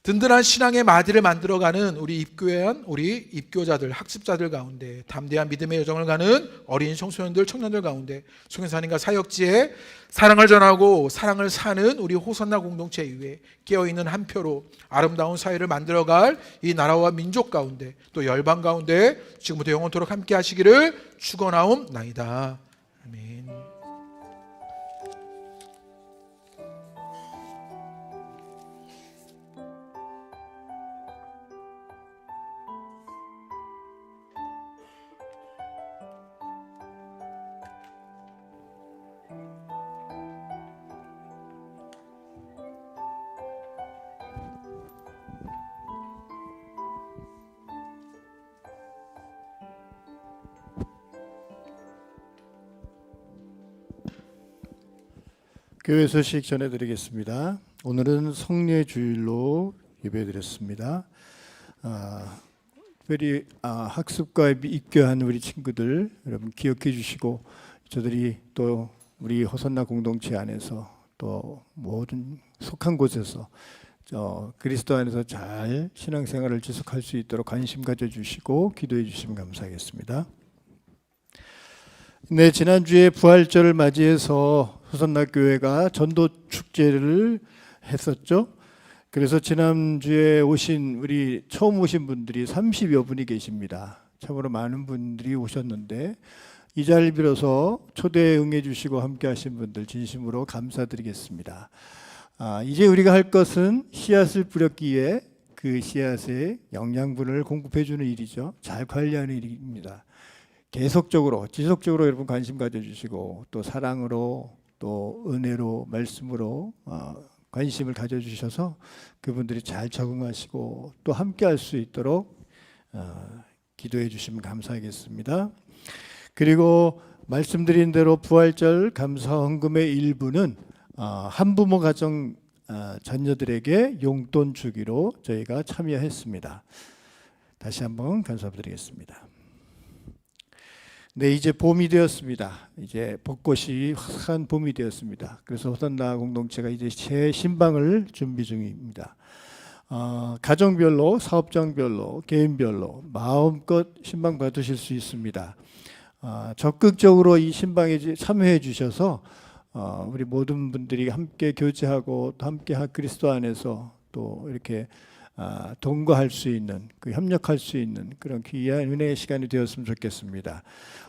C: 든든한 신앙의 마디를 만들어가는 우리 입교회한 우리 입교자들, 학습자들 가운데, 담대한 믿음의 여정을 가는 어린 청소년들, 청년들 가운데, 송년사님과 사역지에 사랑을 전하고 사랑을 사는 우리 호선나 공동체 위에 깨어있는 한 표로 아름다운 사회를 만들어갈 이 나라와 민족 가운데, 또 열방 가운데 지금부터 영원토록 함께 하시기를 축원하옵나이다. 아멘.
A: 교회 소식 전해드리겠습니다. 오늘은 성례 주일로 예배드렸습니다. 특별히 학습과에 입교한 우리 친구들 여러분 기억해 주시고, 저들이 또 우리 호선나 공동체 안에서 또 모든 속한 곳에서 그리스도 안에서 잘 신앙생활을 지속할 수 있도록 관심 가져주시고 기도해 주시면 감사하겠습니다. 네, 지난주에 부활절을 맞이해서 호선나 교회가 전도 축제를 했었죠. 그래서 지난주에 처음 오신 분들이 30여 분이 계십니다. 참으로 많은 분들이 오셨는데 이 자리를 빌어서 초대에 응해 주시고 함께 하신 분들 진심으로 감사드리겠습니다. 이제 우리가 할 것은 씨앗을 뿌렸기에 그 씨앗의 영양분을 공급해 주는 일이죠. 잘 관리하는 일입니다. 계속적으로 지속적으로 여러분 관심 가져주시고 또 사랑으로 또 은혜로 말씀으로 관심을 가져주셔서 그분들이 잘 적응하시고 또 함께 할 수 있도록 기도해 주시면 감사하겠습니다. 그리고 말씀드린 대로 부활절 감사 헌금의 일부는 한부모 가정 자녀들에게 용돈 주기로 저희가 참여했습니다. 다시 한번 감사드리겠습니다. 네, 이제 봄이 되었습니다. 이제 벚꽃이 화사한 봄이 되었습니다. 그래서 호선나 공동체가 이제 새 신방을 준비 중입니다. 가정별로, 사업장별로, 개인별로 마음껏 신방 받으실 수 있습니다. 적극적으로 이 신방에 참여해 주셔서 우리 모든 분들이 함께 교제하고 또 함께 그리스도 안에서 또 이렇게 동거할 수 있는, 협력할 수 있는 그런 귀한 은혜의 시간이 되었으면 좋겠습니다.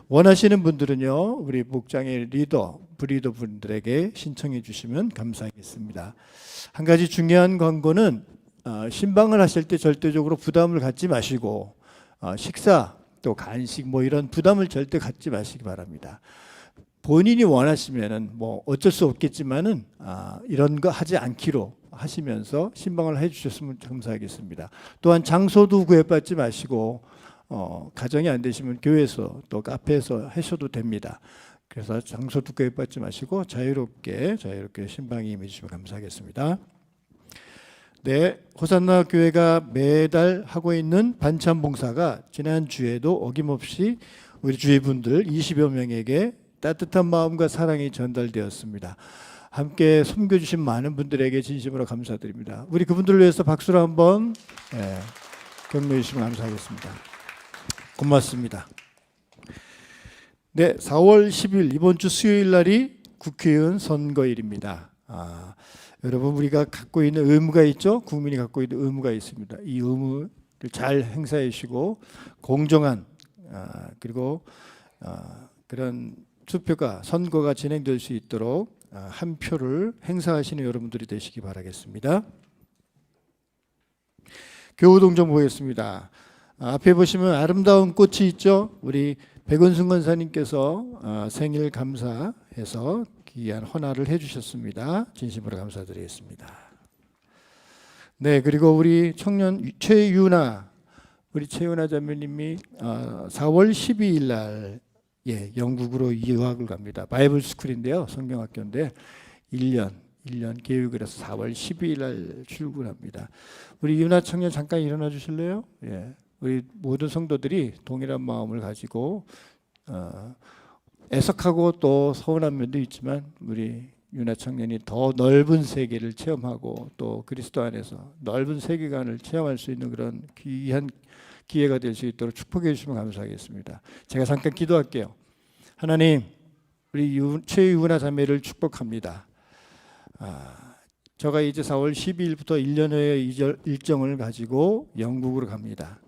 A: 원하시는 분들은요, 우리 목장의 리더, 브리더 분들에게 신청해 주시면 감사하겠습니다. 한 가지 중요한 광고는 신방을 하실 때 절대적으로 부담을 갖지 마시고 식사 또 간식 이런 부담을 절대 갖지 마시기 바랍니다. 본인이 원하시면은 어쩔 수 없겠지만은 이런 거 하지 않기로 하시면서 신방을 해주셨으면 감사하겠습니다. 또한 장소도 구애받지 마시고 가정이 안 되시면 교회에서 또 카페에서 하셔도 됩니다. 그래서 장소도 구애받지 마시고 자유롭게 신방에 임해주시면 감사하겠습니다. 네, 호산나 교회가 매달 하고 있는 반찬 봉사가 지난주에도 어김없이 우리 주위분들 20여 명에게 따뜻한 마음과 사랑이 전달되었습니다. 함께 섬겨주신 많은 분들에게 진심으로 감사드립니다. 우리 그분들을 위해서 박수로 한번 격려해 주시면 감사하겠습니다. 고맙습니다. 네, 4월 10일 이번 주 수요일 날이 국회의원 선거일입니다. 여러분 우리가 갖고 있는 의무가 있죠. 국민이 갖고 있는 의무가 있습니다. 이 의무를 잘 행사해 주시고 공정한 그리고 그런 투표가 선거가 진행될 수 있도록 한 표를 행사하시는 여러분들이 되시기 바라겠습니다. 교우동 좀 보겠습니다. 앞에 보시면 아름다운 꽃이 있죠. 우리 백원순 권사님께서 생일 감사해서 귀한 헌화를 해주셨습니다. 진심으로 감사드리겠습니다. 네, 그리고 우리 청년 최유나, 우리 최유나 자매님이 4월 12일 날 영국으로 유학을 갑니다. 바이블 스쿨인데요, 성경학교인데 1년 계획을 해서 4월 12일 날 출국합니다. 우리 유나 청년 잠깐 일어나 주실래요? 예, 우리 모든 성도들이 동일한 마음을 가지고 애석하고 또 서운한 면도 있지만 우리 유나 청년이 더 넓은 세계를 체험하고 또 그리스도 안에서 넓은 세계관을 체험할 수 있는 그런 귀한 기회가 될 수 있도록 축복해 주시면 감사하겠습니다. 제가 잠깐 기도할게요. 하나님, 우리 최유나 자매를 축복합니다. 제가 이제 4월 12일부터 1년의 일정을 가지고 영국으로 갑니다.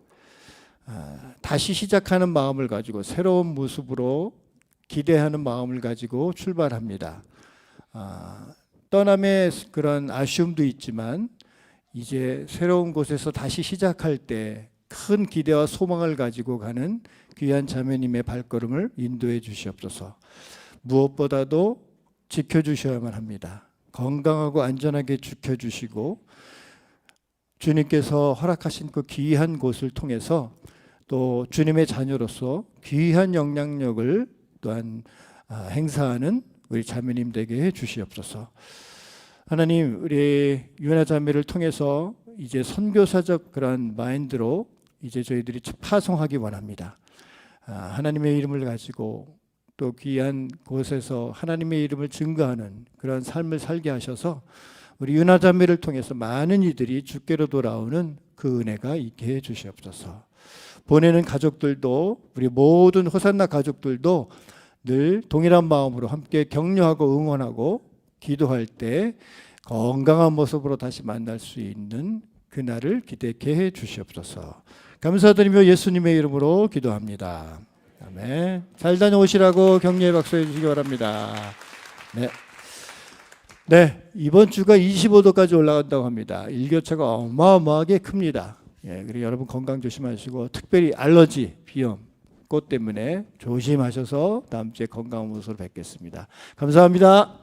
A: 다시 시작하는 마음을 가지고 새로운 모습으로 기대하는 마음을 가지고 출발합니다. 떠남의 그런 아쉬움도 있지만 이제 새로운 곳에서 다시 시작할 때 큰 기대와 소망을 가지고 가는 귀한 자매님의 발걸음을 인도해 주시옵소서. 무엇보다도 지켜주셔야만 합니다. 건강하고 안전하게 지켜주시고 주님께서 허락하신 그 귀한 곳을 통해서 또 주님의 자녀로서 귀한 영향력을 또한 행사하는 우리 자매님 되게 해 주시옵소서. 하나님, 우리 유나 자매를 통해서 이제 선교사적 그런 마인드로 이제 저희들이 파송하기 원합니다. 하나님의 이름을 가지고 또 귀한 곳에서 하나님의 이름을 증거하는 그런 삶을 살게 하셔서 우리 유나 자매를 통해서 많은 이들이 주께로 돌아오는 그 은혜가 있게 해 주시옵소서. 보내는 가족들도, 우리 모든 호산나 가족들도 늘 동일한 마음으로 함께 격려하고 응원하고 기도할 때 건강한 모습으로 다시 만날 수 있는 그날을 기대케 해 주시옵소서. 감사드리며 예수님의 이름으로 기도합니다. 아멘. 잘 다녀오시라고 격려의 박수 해주시기 바랍니다. 네, 이번 주가 25도까지 올라간다고 합니다. 일교차가 어마어마하게 큽니다. 그리고 여러분 건강 조심하시고 특별히 알러지, 비염, 꽃 때문에 조심하셔서 다음 주에 건강한 모습으로 뵙겠습니다. 감사합니다.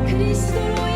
E: 그리스도로